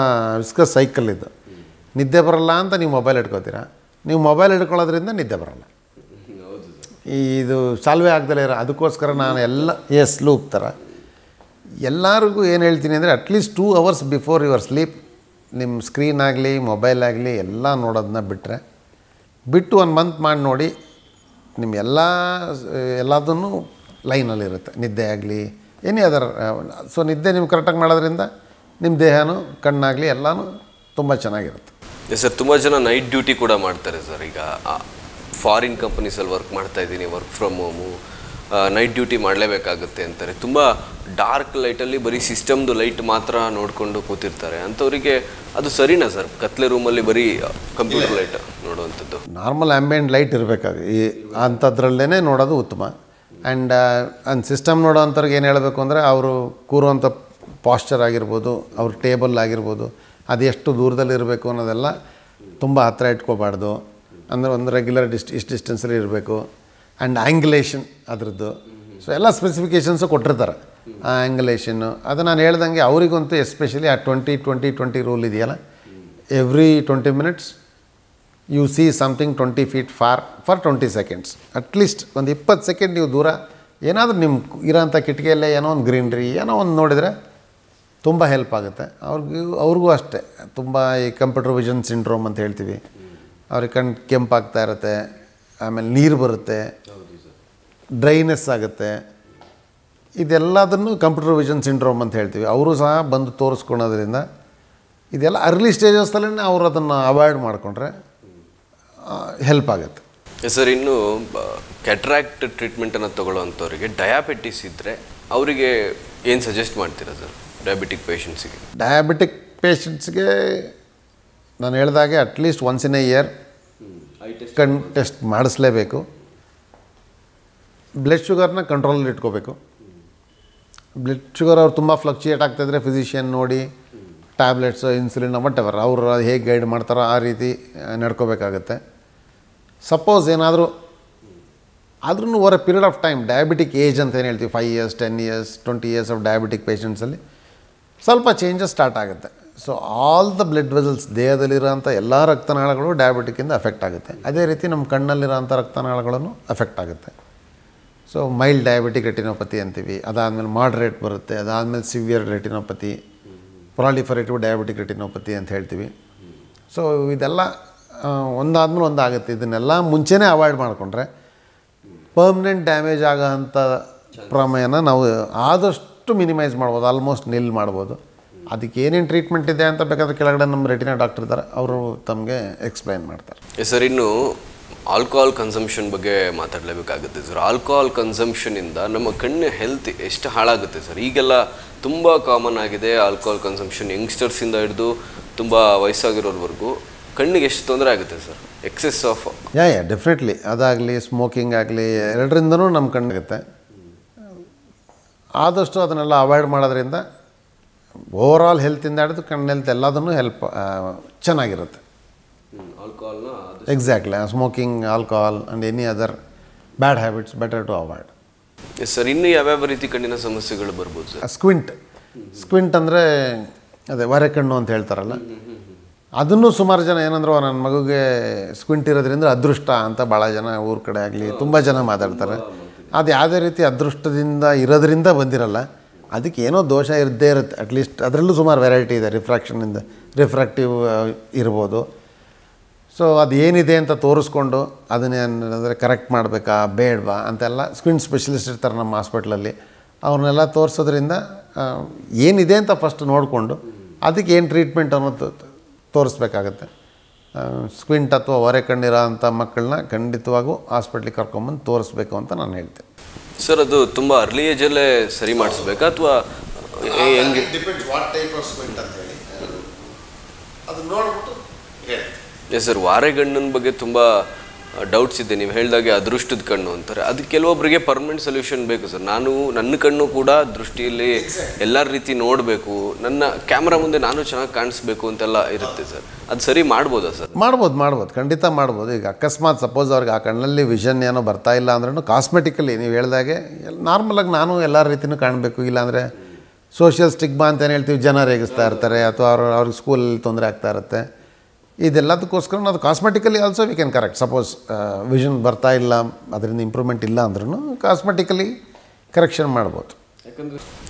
ವಿಸ್ಕಸ್ ಸೈಕಲ್ ಇದು. ನಿದ್ದೆ ಬರಲ್ಲ ಅಂತ ನೀವು ಮೊಬೈಲ್ ಇಟ್ಕೋತೀರಾ, ನೀವು ಮೊಬೈಲ್ ಹಿಡ್ಕೊಳ್ಳೋದ್ರಿಂದ ನಿದ್ದೆ ಬರಲ್ಲ. ಇದು ಸಾಲ್ವೆ ಆಗ್ದಲೇ ಇರೋ, ಅದಕ್ಕೋಸ್ಕರ ನಾನು ಎಲ್ಲ ಲೂಪ್ ಥರ ಎಲ್ಲರಿಗೂ ಏನು ಹೇಳ್ತೀನಿ ಅಂದರೆ, at least 2 hours before your sleep ನಿಮ್ಮ ಸ್ಕ್ರೀನ್ ಆಗಲಿ ಮೊಬೈಲ್ ಆಗಲಿ ಎಲ್ಲ ನೋಡೋದನ್ನ ಬಿಟ್ಟು 1 month ಮಾಡಿ ನೋಡಿ, ನಿಮ್ಮ ಎಲ್ಲದನ್ನು ಲೈನಲ್ಲಿರುತ್ತೆ. ನಿದ್ದೆ ಆಗಲಿ ಏನೇ ಅದರ. ಸೊ ನಿದ್ದೆ ನೀವು ಕರೆಕ್ಟಾಗಿ ಮಾಡೋದ್ರಿಂದ ನಿಮ್ಮ ದೇಹನೂ ಕಣ್ಣಾಗಲಿ ಎಲ್ಲನೂ ತುಂಬ ಚೆನ್ನಾಗಿರುತ್ತೆ. ಸರ್, ತುಂಬ ಜನ ನೈಟ್ ಡ್ಯೂಟಿ ಕೂಡ ಮಾಡ್ತಾರೆ ಸರ್. ಈಗ ಫಾರಿನ್ ಕಂಪನೀಸಲ್ಲಿ ವರ್ಕ್ ಮಾಡ್ತಾಯಿದ್ದೀನಿ, work from home, night duty ಮಾಡಲೇಬೇಕಾಗುತ್ತೆ ಅಂತಾರೆ. ತುಂಬ ಡಾರ್ಕ್ ಲೈಟಲ್ಲಿ ಬರೀ ಸಿಸ್ಟಮ್ದು ಲೈಟ್ ಮಾತ್ರ ನೋಡಿಕೊಂಡು ಕೂತಿರ್ತಾರೆ. ಅಂಥವರಿಗೆ ಅದು ಸರಿನಾ ಸರ್? ಕತ್ಲೆ ರೂಮಲ್ಲಿ ಬರೀ ಕಂಪ್ಯೂಟರ್ ಲೈಟ್ ನೋಡುವಂಥದ್ದು? ನಾರ್ಮಲ್ ಆ್ಯಂಬಿಯೆಂಟ್ ಲೈಟ್ ಇರಬೇಕಾಗಿ ಅಂಥದ್ರಲ್ಲೇ ನೋಡೋದು ಉತ್ತಮ. ಆ್ಯಂಡ್ ಸಿಸ್ಟಮ್ ನೋಡೋವಂಥವ್ರಿಗೆ ಏನು ಹೇಳಬೇಕು ಅಂದರೆ, ಅವರು ಕೂರುವಂಥ ಪಾಶ್ಚರ್ ಆಗಿರ್ಬೋದು, ಅವ್ರ ಟೇಬಲ್ ಆಗಿರ್ಬೋದು, ಅದು ಎಷ್ಟು ದೂರದಲ್ಲಿರಬೇಕು ಅನ್ನೋದೆಲ್ಲ ತುಂಬ ಹತ್ತಿರ ಇಟ್ಕೋಬಾರ್ದು. ಅಂದರೆ ಒಂದು ರೆಗ್ಯುಲರ್ ಇಷ್ಟು ಡಿಸ್ಟೆನ್ಸಲ್ಲಿ ಇರಬೇಕು. ಆ್ಯಂಡ್ ಆ್ಯಂಗ್ಯುಲೇಷನ್ ಅದರದ್ದು, ಸೊ ಎಲ್ಲ ಸ್ಪೆಸಿಫಿಕೇಷನ್ಸು ಕೊಟ್ಟಿರ್ತಾರೆ. ಆ ಆ್ಯಂಗ್ಯುಲೇಷನ್ನು ಅದು ನಾನು ಹೇಳ್ದಂಗೆ ಅವರಿಗಂತೂ ಎಸ್ಪೆಷಲಿ ಆ 20-20-20 ರೂಲ್ ಇದೆಯಲ್ಲ, every 20 minutes U C something 20 feet for 20 seconds. At least ಒಂದು 20 ಸೆಕೆಂಡ್ ನೀವು ದೂರ ಏನಾದರೂ ನಿಮ್ಮ ಇರೋಂಥ ಕಿಟಕಿಯಲ್ಲೇ ಏನೋ ಒಂದು ಗ್ರೀನ್ರಿ ಏನೋ ಒಂದು ನೋಡಿದರೆ ತುಂಬ ಹೆಲ್ಪ್ ಆಗುತ್ತೆ. ಅವ್ರಿಗೂ ಅಷ್ಟೇ. ತುಂಬ ಈ ಕಂಪ್ಯೂಟರ್ ವಿಷನ್ ಸಿಂಡ್ರೋಮ್ ಅಂತ ಹೇಳ್ತೀವಿ, ಅವ್ರಿಗೆ ಕಣ್ಣು ಕೆಂಪಾಗ್ತಾ ಇರುತ್ತೆ, ಆಮೇಲೆ ನೀರು ಬರುತ್ತೆ. ಡ್ರೈನೆಸ್ ಆಗುತ್ತೆ. ಇದೆಲ್ಲದನ್ನು ಕಂಪ್ಯೂಟರ್ ವಿಷನ್ ಸಿಂಡ್ರೋಮ್ ಅಂತ ಹೇಳ್ತೀವಿ. ಅವರು ಸಹ ಬಂದು ತೋರಿಸ್ಕೊಳೋದ್ರಿಂದ ಇದೆಲ್ಲ ಅರ್ಲಿ ಸ್ಟೇಜಸ್ಸಲ್ಲೇ ಅವರು ಅದನ್ನು ಅವಾಯ್ಡ್ ಮಾಡಿಕೊಂಡ್ರೆ ಹೆಲ್ಪ್ ಆಗುತ್ತೆ. ಸರ್, ಇನ್ನು ಕ್ಯಾಟ್ರಾಕ್ಟ್ ಟ್ರೀಟ್ಮೆಂಟನ್ನು ತೊಗೊಳ್ಳೋವಂಥವ್ರಿಗೆ ಡಯಾಬಿಟಿಸ್ ಇದ್ದರೆ ಅವರಿಗೆ ಏನು ಸಜೆಸ್ಟ್ ಮಾಡ್ತೀರಾ ಸರ್? ಡಯಾಬಿಟಿಕ್ ಪೇಷಂಟ್ಸಿಗೆ ನಾನು ಹೇಳಿದಾಗೆ at least once in a year ಕಣ್ ಟೆಸ್ಟ್ ಮಾಡಿಸ್ಲೇಬೇಕು. ಬ್ಲಡ್ ಶುಗರ್ನ ಕಂಟ್ರೋಲಲ್ಲಿ ಇಟ್ಕೋಬೇಕು. ಬ್ಲಡ್ ಶುಗರ್ ಅವ್ರು ತುಂಬ ಫ್ಲಕ್ಚುಯೇಟ್ ಆಗ್ತಾಯಿದ್ರೆ ಫಿಸಿಷಿಯನ್ ನೋಡಿ ಟ್ಯಾಬ್ಲೆಟ್ಸು, ಇನ್ಸುಲಿನ್, ವಾಟೆವರ್ ಅವರು ಹೇಗೆ ಗೈಡ್ ಮಾಡ್ತಾರೋ ಆ ರೀತಿ ನಡ್ಕೋಬೇಕಾಗತ್ತೆ. ಸಪೋಸ್ ಏನಾದರೂ ಆದ್ರೂ over a period of time diabetic age ಅಂತ ಏನು ಹೇಳ್ತೀವಿ, 5 years 10 years 20 years of diabetic ಪೇಷಂಟ್ಸಲ್ಲಿ ಸ್ವಲ್ಪ ಚೇಂಜಸ್ ಸ್ಟಾರ್ಟ್ ಆಗುತ್ತೆ. So all the blood vessels, ದೇಹದಲ್ಲಿರೋಂಥ ಎಲ್ಲ ರಕ್ತನಾಳಗಳು ಡಯಾಬಿಟಿಕ್ಕಿಂದ ಅಫೆಕ್ಟ್ ಆಗುತ್ತೆ. ಅದೇ ರೀತಿ ನಮ್ಮ ಕಣ್ಣಲ್ಲಿರೋಂಥ ರಕ್ತನಾಳಗಳನ್ನು ಅಫೆಕ್ಟ್ ಆಗುತ್ತೆ. ಸೊ ಮೈಲ್ಡ್ ಡಯಾಬಿಟಿಕ್ ರೆಟಿನೋಪತಿ ಅಂತೀವಿ, ಅದಾದಮೇಲೆ ಮಾಡ್ರೇಟ್ ಬರುತ್ತೆ, ಅದಾದಮೇಲೆ severe retinopathy, proliferative diabetic retinopathy ಅಂತ ಹೇಳ್ತೀವಿ. ಸೊ ಇದೆಲ್ಲ ಒಂದಾದ್ಮೇಲೆ ಒಂದಾಗುತ್ತೆ. ಇದನ್ನೆಲ್ಲ ಮುಂಚೆನೇ ಅವಾಯ್ಡ್ ಮಾಡಿಕೊಂಡ್ರೆ ಪರ್ಮನೆಂಟ್ ಡ್ಯಾಮೇಜ್ ಆಗೋಂಥ ಪ್ರಮೇಯನ ನಾವು ಆದಷ್ಟು ಮಿನಿಮೈಸ್ ಮಾಡ್ಬೋದು, ಆಲ್ಮೋಸ್ಟ್ ನಿಲ್ ಮಾಡ್ಬೋದು. ಅದಕ್ಕೆ ಏನೇನು ಟ್ರೀಟ್ಮೆಂಟ್ ಇದೆ ಅಂತ ಬೇಕಾದ್ರೆ ಕೆಳಗಡೆ ನಮ್ಮ ರೆಟಿನಾ ಡಾಕ್ಟರ್ ಇದ್ದಾರೆ, ಅವರು ತಮಗೆ ಎಕ್ಸ್ಪ್ಲೈನ್ ಮಾಡ್ತಾರೆ. ಸರ್, ಇನ್ನು ಆಲ್ಕೋಹಾಲ್ ಕನ್ಸಂಪ್ಷನ್ ಬಗ್ಗೆ ಮಾತಾಡಲೇಬೇಕಾಗುತ್ತೆ ಸರ್. ಆಲ್ಕೋಹಾಲ್ ಕನ್ಸಂಪ್ಷನಿಂದ ನಮ್ಮ ಕಣ್ಣಿನ ಹೆಲ್ತ್ ಎಷ್ಟು ಹಾಳಾಗುತ್ತೆ ಸರ್? ಈಗೆಲ್ಲ ತುಂಬ ಕಾಮನ್ ಆಗಿದೆ ಆಲ್ಕೋಹಾಲ್ ಕನ್ಸಂಪ್ಷನ್. ಯಂಗ್ಸ್ಟರ್ಸಿಂದ ಹಿಡಿದು ತುಂಬ ವಯಸ್ಸಾಗಿರೋರ್ವರೆಗೂ ಕಣ್ಣಿಗೆ ಎಷ್ಟು ತೊಂದರೆ ಆಗುತ್ತೆ ಸರ್ ಎಕ್ಸೆಸ್ ಆಫ್? ಡೆಫಿನೆಟ್ಲಿ. ಅದಾಗಲಿ ಸ್ಮೋಕಿಂಗ್ ಆಗಲಿ ಎರಡರಿಂದನೂ ನಮ್ಮ ಕಣ್ಣಿಗುತ್ತೆ. ಆದಷ್ಟು ಅದನ್ನೆಲ್ಲ ಅವಾಯ್ಡ್ ಮಾಡೋದ್ರಿಂದ ಓವರಾಲ್ ಹೆಲ್ತಿಂದ ಹಿಡಿದು ಕಣ್ಣು ಹೆಲ್ತ್ ಎಲ್ಲದನ್ನೂ ಚೆನ್ನಾಗಿರುತ್ತೆ. Exactly. Smoking, alcohol and any other bad habits better to avoid. Yes sir, ಇನ್ನು ಯಾವ್ಯಾವ ರೀತಿ ಕಣ್ಣಿನ ಸಮಸ್ಯೆಗಳು ಬರ್ಬೋದು ಸರ್? ಸ್ಕ್ವಿಂಟ್ ಅಂದರೆ ಅದೇ ಹೊರೆ ಕಣ್ಣು ಅಂತ ಹೇಳ್ತಾರಲ್ಲ, ಅದನ್ನು ಸುಮಾರು ಜನ ಏನಂದ್ರೆ ನನ್ನ ಮಗುಗೆ ಸ್ಕ್ವಿಂಟ್ ಇರೋದ್ರಿಂದ ಅದೃಷ್ಟ ಅಂತ ಭಾಳ ಜನ ಊರ ಕಡೆ ಆಗಲಿ ತುಂಬ ಜನ ಮಾತಾಡ್ತಾರೆ. ಅದು ಯಾವುದೇ ರೀತಿ ಅದೃಷ್ಟದಿಂದ ಇರೋದ್ರಿಂದ ಬಂದಿರಲ್ಲ, ಅದಕ್ಕೆ ಏನೋ ದೋಷ ಇದ್ದೇ ಇರುತ್ತೆ. ಅಟ್ಲೀಸ್ಟ್ ಅದರಲ್ಲೂ ಸುಮಾರು ವೆರೈಟಿ ಇದೆ. ರಿಫ್ರಾಕ್ಟಿವ್ ಇರ್ಬೋದು. ಸೊ ಅದು ಏನಿದೆ ಅಂತ ತೋರಿಸ್ಕೊಂಡು ಅದನ್ನೇನಂದರೆ ಕರೆಕ್ಟ್ ಮಾಡಬೇಕಾ ಬೇಡವಾ ಅಂತೆಲ್ಲ ಸ್ಕ್ವಿನ್ ಸ್ಪೆಷಲಿಸ್ಟ್ ಇರ್ತಾರೆ ನಮ್ಮ ಹಾಸ್ಪಿಟ್ಲಲ್ಲಿ. ಅವ್ರನ್ನೆಲ್ಲ ತೋರಿಸೋದ್ರಿಂದ ಏನಿದೆ ಅಂತ ಫಸ್ಟ್ ನೋಡಿಕೊಂಡು ಅದಕ್ಕೆ ಏನು ಟ್ರೀಟ್ಮೆಂಟ್ ಅನ್ನೋದು ತೋರಿಸ್ಬೇಕಾಗತ್ತೆ. ಸ್ಕ್ವಿಂಟ್ ಅಥವಾ ಹೊರೆ ಕಣ್ಣಿರೋ ಅಂಥ ಮಕ್ಕಳನ್ನ ಖಂಡಿತವಾಗೂ ಹಾಸ್ಪಿಟ್ಲಿಗೆ ಕರ್ಕೊಂಬಂದು ತೋರಿಸ್ಬೇಕು ಅಂತ ನಾನು ಹೇಳ್ತೇನೆ. ಸರ್, ಅದು ತುಂಬ ಅರ್ಲಿ ಏಜಲ್ಲೇ ಸರಿ ಮಾಡಿಸ್ಬೇಕಾ ಅಥವಾ ಹೆಂಗೆ? ಎಸ್ ಸರ್, ವಾರೆಗಣ್ಣಿನ ಬಗ್ಗೆ ತುಂಬ ಡೌಟ್ಸ್ ಇದೆ. ನೀವು ಹೇಳಿದಾಗೆ ಅದೃಷ್ಟದ ಕಣ್ಣು ಅಂತಾರೆ, ಅದಕ್ಕೆ ಕೆಲವೊಬ್ಬರಿಗೆ ಪರ್ಮನೆಂಟ್ ಸೊಲ್ಯೂಷನ್ ಬೇಕು ಸರ್. ನನ್ನ ಕಣ್ಣು ಕೂಡ ದೃಷ್ಟಿಯಲ್ಲಿ ಎಲ್ಲರ ರೀತಿ ನೋಡಬೇಕು, ನನ್ನ ಕ್ಯಾಮ್ರಾ ಮುಂದೆ ನಾನು ಚೆನ್ನಾಗಿ ಕಾಣಿಸ್ಬೇಕು ಅಂತೆಲ್ಲ ಇರುತ್ತೆ ಸರ್. ಅದು ಸರಿ ಮಾಡ್ಬೋದಾ ಸರ್? ಮಾಡ್ಬೋದು, ಖಂಡಿತ ಮಾಡ್ಬೋದು. ಈಗ ಅಕಸ್ಮಾತ್ ಸಪೋಸ್ ಅವ್ರಿಗೆ ಆ ಕಣ್ಣಲ್ಲಿ ವಿಷನ್ ಏನೋ ಬರ್ತಾ ಇಲ್ಲ ಅಂದ್ರೂ ಕಾಸ್ಮೆಟಿಕಲಿ ನೀವು ಹೇಳಿದಾಗೆ ನಾರ್ಮಲಾಗಿ ನಾನು ಎಲ್ಲ ರೀತಿಯೂ ಕಾಣಬೇಕು. ಇಲ್ಲಾಂದರೆ ಸೋಷಿಯಲ್ ಸ್ಟಿಗ್ಮಾ ಅಂತ ಏನು ಹೇಳ್ತೀವಿ, ಜನ ರೇಗಿಸ್ತಾ ಇರ್ತಾರೆ ಅಥವಾ ಅವ್ರಿಗೆ ಸ್ಕೂಲಲ್ಲಿ ತೊಂದರೆ ಆಗ್ತಾ ಇರುತ್ತೆ. ಇದೆಲ್ಲದಕ್ಕೋಸ್ಕರ ಅದು cosmetically also we can correct. Suppose vision ಬರ್ತಾ ಇಲ್ಲ, ಅದರಿಂದ ಇಂಪ್ರೂವ್ಮೆಂಟ್ ಇಲ್ಲ ಅಂದ್ರೂ ಕಾಸ್ಮೆಟಿಕಲಿ ಕರೆಕ್ಷನ್ ಮಾಡ್ಬೋದು.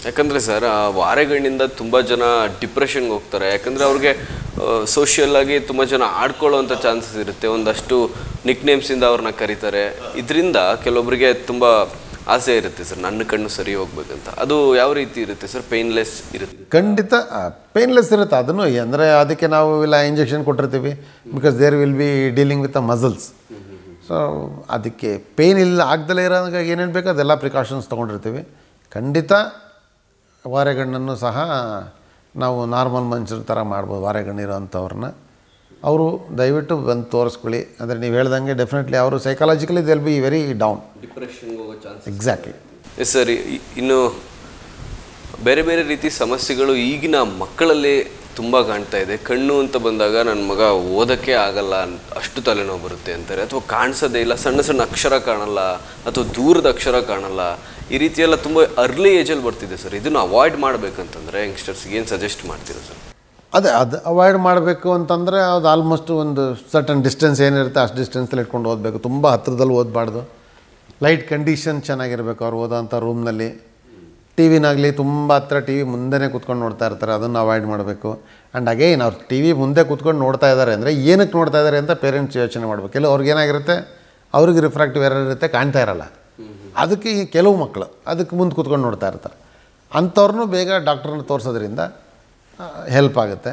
ಯಾಕಂದರೆ ಸರ್, ಆ ವಾರೆಗಣ್ಣಿಂದ ತುಂಬ ಜನ ಡಿಪ್ರೆಷನ್ಗೆ ಹೋಗ್ತಾರೆ. ಯಾಕಂದರೆ ಅವ್ರಿಗೆ ಸೋಷಿಯಲ್ಲಾಗಿ ತುಂಬ ಜನ ಆಡ್ಕೊಳ್ಳೋವಂಥ ಚಾನ್ಸಸ್ ಇರುತ್ತೆ. ಒಂದಷ್ಟು ನಿಕ್ ನೇಮ್ಸಿಂದ ಅವ್ರನ್ನ ಕರೀತಾರೆ. ಇದರಿಂದ ಕೆಲವೊಬ್ಬರಿಗೆ ತುಂಬ ಆಸೆ ಇರುತ್ತೆ ಸರ್, ನನ್ನ ಕಣ್ಣು ಸರಿ ಹೋಗ್ಬೇಕಂತ. ಅದು ಯಾವ ರೀತಿ ಇರುತ್ತೆ ಸರ್? ಪೇನ್ಲೆಸ್ ಇರುತ್ತೆ? ಖಂಡಿತ ಪೇನ್ಲೆಸ್ ಇರುತ್ತೆ. ಅದನ್ನು ಅಂದರೆ ಅದಕ್ಕೆ ನಾವು ಇಲ್ಲ ಇಂಜೆಕ್ಷನ್ ಕೊಟ್ಟಿರ್ತೀವಿ, because there will be dealing with the muscles. So ಅದಕ್ಕೆ ಪೇನ್ ಇಲ್ಲ ಆಗದಲ್ಲೇ ಇರೋಂಗೆ ಏನೇನು ಬೇಕೋ ಅದೆಲ್ಲ ಪ್ರಿಕಾಷನ್ಸ್ ತೊಗೊಂಡಿರ್ತೀವಿ. ಖಂಡಿತ ವಾರೆಗಣ್ಣನ್ನು ಸಹ ನಾವು ನಾರ್ಮಲ್ ಮನುಷ್ಯರ ಥರ ಮಾಡ್ಬೋದು. ವಾರೆಗಣ್ಣಿರೋ ಅಂಥವ್ರನ್ನ ಅವರು ದಯವಿಟ್ಟು ಬಂದು ತೋರಿಸ್ಕೊಳ್ಳಿ. ಅಂದರೆ ನೀವು ಹೇಳ್ದಂಗೆ ಡೆಫಿನೆಟ್ಲಿ ಅವರು psychologically they will be very down, ಡಿಪ್ರೆಷನ್ಗೆ ಹೋಗೋ ಚಾನ್ಸ್. ಎಕ್ಸಾಕ್ಟ್ಲಿ. ಎಸ್ ಸರ್, ಇನ್ನು ಬೇರೆ ಬೇರೆ ರೀತಿ ಸಮಸ್ಯೆಗಳು ಈಗಿನ ಮಕ್ಕಳಲ್ಲಿ ತುಂಬ ಕಾಣ್ತಾ ಇದೆ. ಕಣ್ಣು ಅಂತ ಬಂದಾಗ ನನ್ನ ಮಗ ಓದೋಕ್ಕೆ ಆಗಲ್ಲ, ಅಷ್ಟು ತಲೆನೋವು ಬರುತ್ತೆ ಅಂತಾರೆ, ಅಥವಾ ಕಾಣಿಸೋದೇ ಇಲ್ಲ, ಸಣ್ಣ ಸಣ್ಣ ಅಕ್ಷರ ಕಾಣಲ್ಲ ಅಥವಾ ದೂರದ ಅಕ್ಷರ ಕಾಣಲ್ಲ. ಈ ರೀತಿಯೆಲ್ಲ ತುಂಬ ಅರ್ಲಿ ಏಜಲ್ಲಿ ಬರ್ತಿದೆ ಸರ್. ಇದನ್ನು ಅವಾಯ್ಡ್ ಮಾಡಬೇಕಂತಂದರೆ ಯಂಗ್ಸ್ಟರ್ಸ್ಗೆ ಏನು ಸಜೆಸ್ಟ್ ಮಾಡ್ತೀರಾ ಸರ್? ಅದು ಅವಾಯ್ಡ್ ಮಾಡಬೇಕು ಅಂತಂದರೆ ಅದು ಆಲ್ಮೋಸ್ಟ್ ಒಂದು ಸರ್ಟನ್ ಡಿಸ್ಟೆನ್ಸ್ ಏನಿರುತ್ತೆ ಅಷ್ಟು ಡಿಸ್ಟೆನ್ಸಲ್ಲಿ ಇಟ್ಕೊಂಡು ಓದಬೇಕು. ತುಂಬ ಹತ್ತಿರದಲ್ಲಿ ಓದಬಾರ್ದು. ಲೈಟ್ ಕಂಡೀಷನ್ ಚೆನ್ನಾಗಿರಬೇಕು ಅವ್ರು ಓದೋಂಥ ರೂಮ್ನಲ್ಲಿ. ಟಿ ವಿನಾಗಲಿ ತುಂಬ ಹತ್ರ ಟಿ ವಿ ಮುಂದೆನೇ ಕೂತ್ಕೊಂಡು ನೋಡ್ತಾ ಇರ್ತಾರೆ, ಅದನ್ನು ಅವಾಯ್ಡ್ ಮಾಡಬೇಕು. ಆ್ಯಂಡ್ ಅಗೇನ್ ಅವ್ರು ಟಿ ವಿ ಮುಂದೆ ಕೂತ್ಕೊಂಡು ನೋಡ್ತಾ ಇದ್ದಾರೆ ಅಂದರೆ ಏನಕ್ಕೆ ನೋಡ್ತಾ ಇದ್ದಾರೆ ಅಂತ ಪೇರೆಂಟ್ಸ್ ಯೋಚನೆ ಮಾಡಬೇಕು. ಕೆಲವು ಅವ್ರಿಗೇನಾಗಿರುತ್ತೆ, ಅವ್ರಿಗೆ ರಿಫ್ರಾಕ್ಟಿವ್ ಎರರ್ ಇರುತ್ತೆ, ಕಾಣ್ತಾ ಇರಲ್ಲ. ಅದಕ್ಕೆ ಈ ಕೆಲವು ಮಕ್ಕಳು ಅದಕ್ಕೆ ಮುಂದೆ ಕೂತ್ಕೊಂಡು ನೋಡ್ತಾ ಇರ್ತಾರೆ. ಅಂಥವ್ರನ್ನೂ ಬೇಗ ಡಾಕ್ಟ್ರನ್ನ ತೋರಿಸೋದ್ರಿಂದ ಹೆಲ್ಪ್ ಆಗುತ್ತೆ.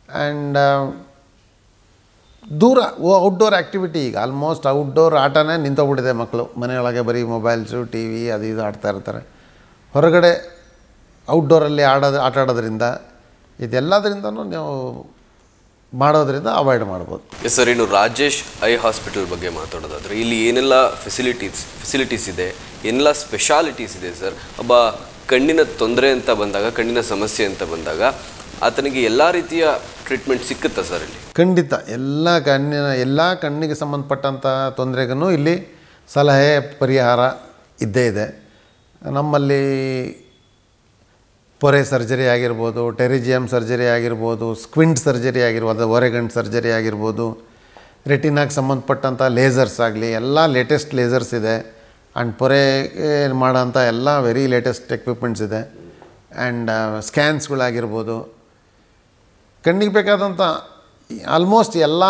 ಆ್ಯಂಡ್ ದೂರ ಔಟ್ಡೋರ್ ಆ್ಯಕ್ಟಿವಿಟಿ, ಈಗ ಆಲ್ಮೋಸ್ಟ್ ಔಟ್ಡೋರ್ ಆಟನೇ ನಿಂತೋಗ್ಬಿಟ್ಟಿದೆ. ಮಕ್ಕಳು ಮನೆಯೊಳಗೆ ಬರೀ ಮೊಬೈಲ್ಸು, ಟಿ ವಿ ಅದು ಇದು ಆಡ್ತಾ ಇರ್ತಾರೆ. ಹೊರಗಡೆ ಔಟ್ಡೋರಲ್ಲಿ ಆಟ ಆಡೋದ್ರಿಂದ ಇದೆಲ್ಲದರಿಂದನೂ ನೀವು ಮಾಡೋದ್ರಿಂದ ಅವಾಯ್ಡ್ ಮಾಡ್ಬೋದು. ಎಸ್ ಸರ್, ಇನ್ನು ರಾಜೇಶ್ ಐ ಹಾಸ್ಪಿಟಲ್ ಬಗ್ಗೆ ಮಾತಾಡೋದಾದರೆ ಇಲ್ಲಿ ಏನೆಲ್ಲ ಫೆಸಿಲಿಟೀಸ್ ಇದೆ, ಏನೆಲ್ಲ ಸ್ಪೆಷಾಲಿಟೀಸ್ ಇದೆ ಸರ್? ಒಬ್ಬ ಕಣ್ಣಿನ ತೊಂದರೆ ಅಂತ ಬಂದಾಗ, ಕಣ್ಣಿನ ಸಮಸ್ಯೆ ಅಂತ ಬಂದಾಗ ಆತನಿಗೆ ಎಲ್ಲ ರೀತಿಯ ಟ್ರೀಟ್ಮೆಂಟ್ ಸಿಕ್ಕುತ್ತಾ ಸರ್ ಇಲ್ಲಿ? ಖಂಡಿತ. ಎಲ್ಲ ಕಣ್ಣಿಗೆ ಸಂಬಂಧಪಟ್ಟಂಥ ತೊಂದರೆಗೂ ಇಲ್ಲಿ ಸಲಹೆ ಪರಿಹಾರ ಇದ್ದೇ ಇದೆ. ನಮ್ಮಲ್ಲಿ ಪೊರೆ ಸರ್ಜರಿ ಆಗಿರ್ಬೋದು, ಟೆರಿಜಿಯಮ್ ಸರ್ಜರಿ ಆಗಿರ್ಬೋದು, ಸ್ಕ್ವಿಂಟ್ ಸರ್ಜರಿ ಆಗಿರ್ಬೋದು, ಓರೆಗಂಟ್ ಸರ್ಜರಿ ಆಗಿರ್ಬೋದು, ರೆಟಿನಾಗೆ ಸಂಬಂಧಪಟ್ಟಂಥ ಲೇಸರ್ಸ್ ಆಗಲಿ ಎಲ್ಲ ಲೇಟೆಸ್ಟ್ ಲೇಸರ್ಸ್ ಇದೆ. ಆ್ಯಂಡ್ ಪೊರೆ ಮಾಡೋಂಥ ಎಲ್ಲ ವೆರಿ ಲೇಟೆಸ್ಟ್ ಎಕ್ವಿಪ್ಮೆಂಟ್ಸ್ ಇದೆ. ಆ್ಯಂಡ್ ಸ್ಕ್ಯಾನ್ಸ್ಗಳಾಗಿರ್ಬೋದು, ಕಣ್ಣಿಗೆ ಬೇಕಾದಂಥ ಆಲ್ಮೋಸ್ಟ್ ಎಲ್ಲ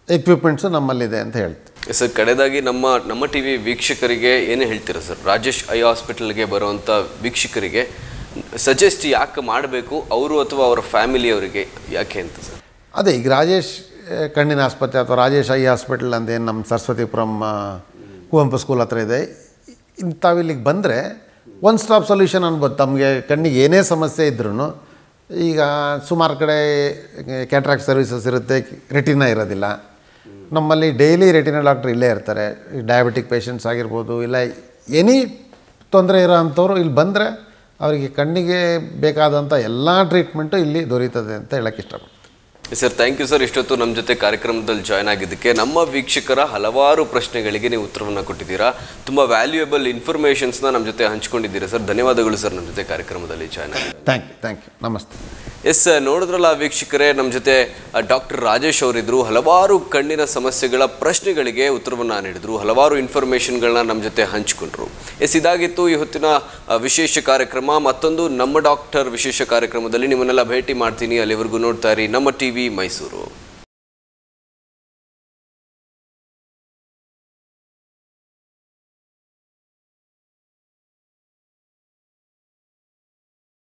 ಎಕ್ವಿಪ್ಮೆಂಟ್ಸು ನಮ್ಮಲ್ಲಿದೆ ಅಂತ ಹೇಳ್ತೀವಿ. ಸರ್, ಕಡೆದಾಗಿ ನಮ್ಮ ಟಿ ವಿ ವೀಕ್ಷಕರಿಗೆ ಏನೇ ಹೇಳ್ತೀರಾ ಸರ್? ರಾಜೇಶ್ ಐ ಹಾಸ್ಪಿಟಲ್ಗೆ ಬರುವಂಥ ವೀಕ್ಷಕರಿಗೆ ಸಜೆಸ್ಟ್ ಯಾಕೆ ಮಾಡಬೇಕು ಅವರು ಅಥವಾ ಅವರ ಫ್ಯಾಮಿಲಿಯವರಿಗೆ ಯಾಕೆ ಅಂತ ಸರ್? ಅದೇ ಈಗ ರಾಜೇಶ್ ಕಣ್ಣಿನ ಆಸ್ಪತ್ರೆ ಅಥವಾ ರಾಜೇಶ್ ಐ ಹಾಸ್ಪಿಟಲ್ ಅಂತೇನು ನಮ್ಮ ಸರಸ್ವತಿಪುರಂ ಕುವೆಂಪು ಸ್ಕೂಲ್ ಹತ್ರ ಇದೆ, ತಾವಿಲ್ಲಿಗೆ ಬಂದರೆ ಒನ್ ಸ್ಟಾಪ್ ಸೊಲ್ಯೂಷನ್ ಅನ್ಬೋದು. ತಮಗೆ ಕಣ್ಣಿಗೆ ಏನೇ ಸಮಸ್ಯೆ ಇದ್ರೂ, ಈಗ ಸುಮಾರು ಕಡೆ ಕ್ಯಾಟ್ರಾಕ್ಟ್ ಸರ್ವಿಸಸ್ ಇರುತ್ತೆ, ರೆಟಿನಾ ಇರೋದಿಲ್ಲ. ನಮ್ಮಲ್ಲಿ ಡೈಲಿ ರೆಟಿನಾ ಡಾಕ್ಟ್ರ್ ಇಲ್ಲೇ ಇರ್ತಾರೆ. ಡಯಾಬಿಟಿಕ್ ಪೇಷಂಟ್ಸ್ ಆಗಿರ್ಬೋದು, ಇಲ್ಲ ಎನಿ ತೊಂದರೆ ಇರೋ ಅಂಥವ್ರು ಇಲ್ಲಿ ಬಂದರೆ ಅವರಿಗೆ ಕಣ್ಣಿಗೆ ಬೇಕಾದಂಥ ಎಲ್ಲ ಟ್ರೀಟ್ಮೆಂಟು ಇಲ್ಲಿ ದೊರೀತದೆ ಅಂತ ಹೇಳೋಕ್ಕೆ ಇಷ್ಟಪಡ್ತೀನಿ. Sir, thank you sir. ಇಷ್ಟೊತ್ತು ನಮ್ಮ ಜೊತೆ ಕಾರ್ಯಕ್ರಮದಲ್ಲಿ ಜಾಯ್ನ್ ಆಗಿದ್ದಕ್ಕೆ. ನಮ್ಮ ವೀಕ್ಷಕರ ಹಲವಾರು ಪ್ರಶ್ನೆಗಳಿಗೆ ನೀವು ಉತ್ತರವನ್ನು ಕೊಟ್ಟಿದ್ದೀರಾ. ತುಂಬ ವ್ಯಾಲ್ಯೂಯಬಲ್ ಇನ್ಫಾರ್ಮೇಷನ್ಸ್ನ ನಮ್ಮ ಜೊತೆ ಹಂಚ್ಕೊಂಡಿದ್ದೀರಾ ಸರ್. ಧನ್ಯವಾದಗಳು ಸರ್ ನಮ್ಮ ಜೊತೆ ಕಾರ್ಯಕ್ರಮದಲ್ಲಿ ಜಾಯ್ನ್ ಆಗಿ. Thank you. ನಮಸ್ತೆ. ಎಸ್, ನೋಡಿದ್ರಲ್ಲ ವೀಕ್ಷಕರೇ, ನಮ್ಮ ಜೊತೆ ಡಾಕ್ಟರ್ ರಾಜೇಶ್ ಅವರಿದ್ದರು. ಹಲವಾರು ಕಣ್ಣಿನ ಸಮಸ್ಯೆಗಳ ಪ್ರಶ್ನೆಗಳಿಗೆ ಉತ್ತರವನ್ನು ನೀಡಿದರು, ಹಲವಾರು ಇನ್ಫಾರ್ಮೇಷನ್ಗಳನ್ನ ನಮ್ಮ ಜೊತೆ ಹಂಚಿಕೊಂಡ್ರು. ಎಸ್, ಇದಾಗಿತ್ತು ಈ ಹೊತ್ತಿನ ವಿಶೇಷ ಕಾರ್ಯಕ್ರಮ. ಮತ್ತೊಂದು ನಮ್ಮ ಡಾಕ್ಟರ್ ವಿಶೇಷ ಕಾರ್ಯಕ್ರಮದಲ್ಲಿ ನಿಮ್ಮನ್ನೆಲ್ಲ ಭೇಟಿ ಮಾಡ್ತೀನಿ. ಅಲ್ಲಿವರೆಗೂ ನೋಡ್ತಾ ಇರಿ ನಮ್ಮ ಟಿವಿ ಮೈಸೂರು.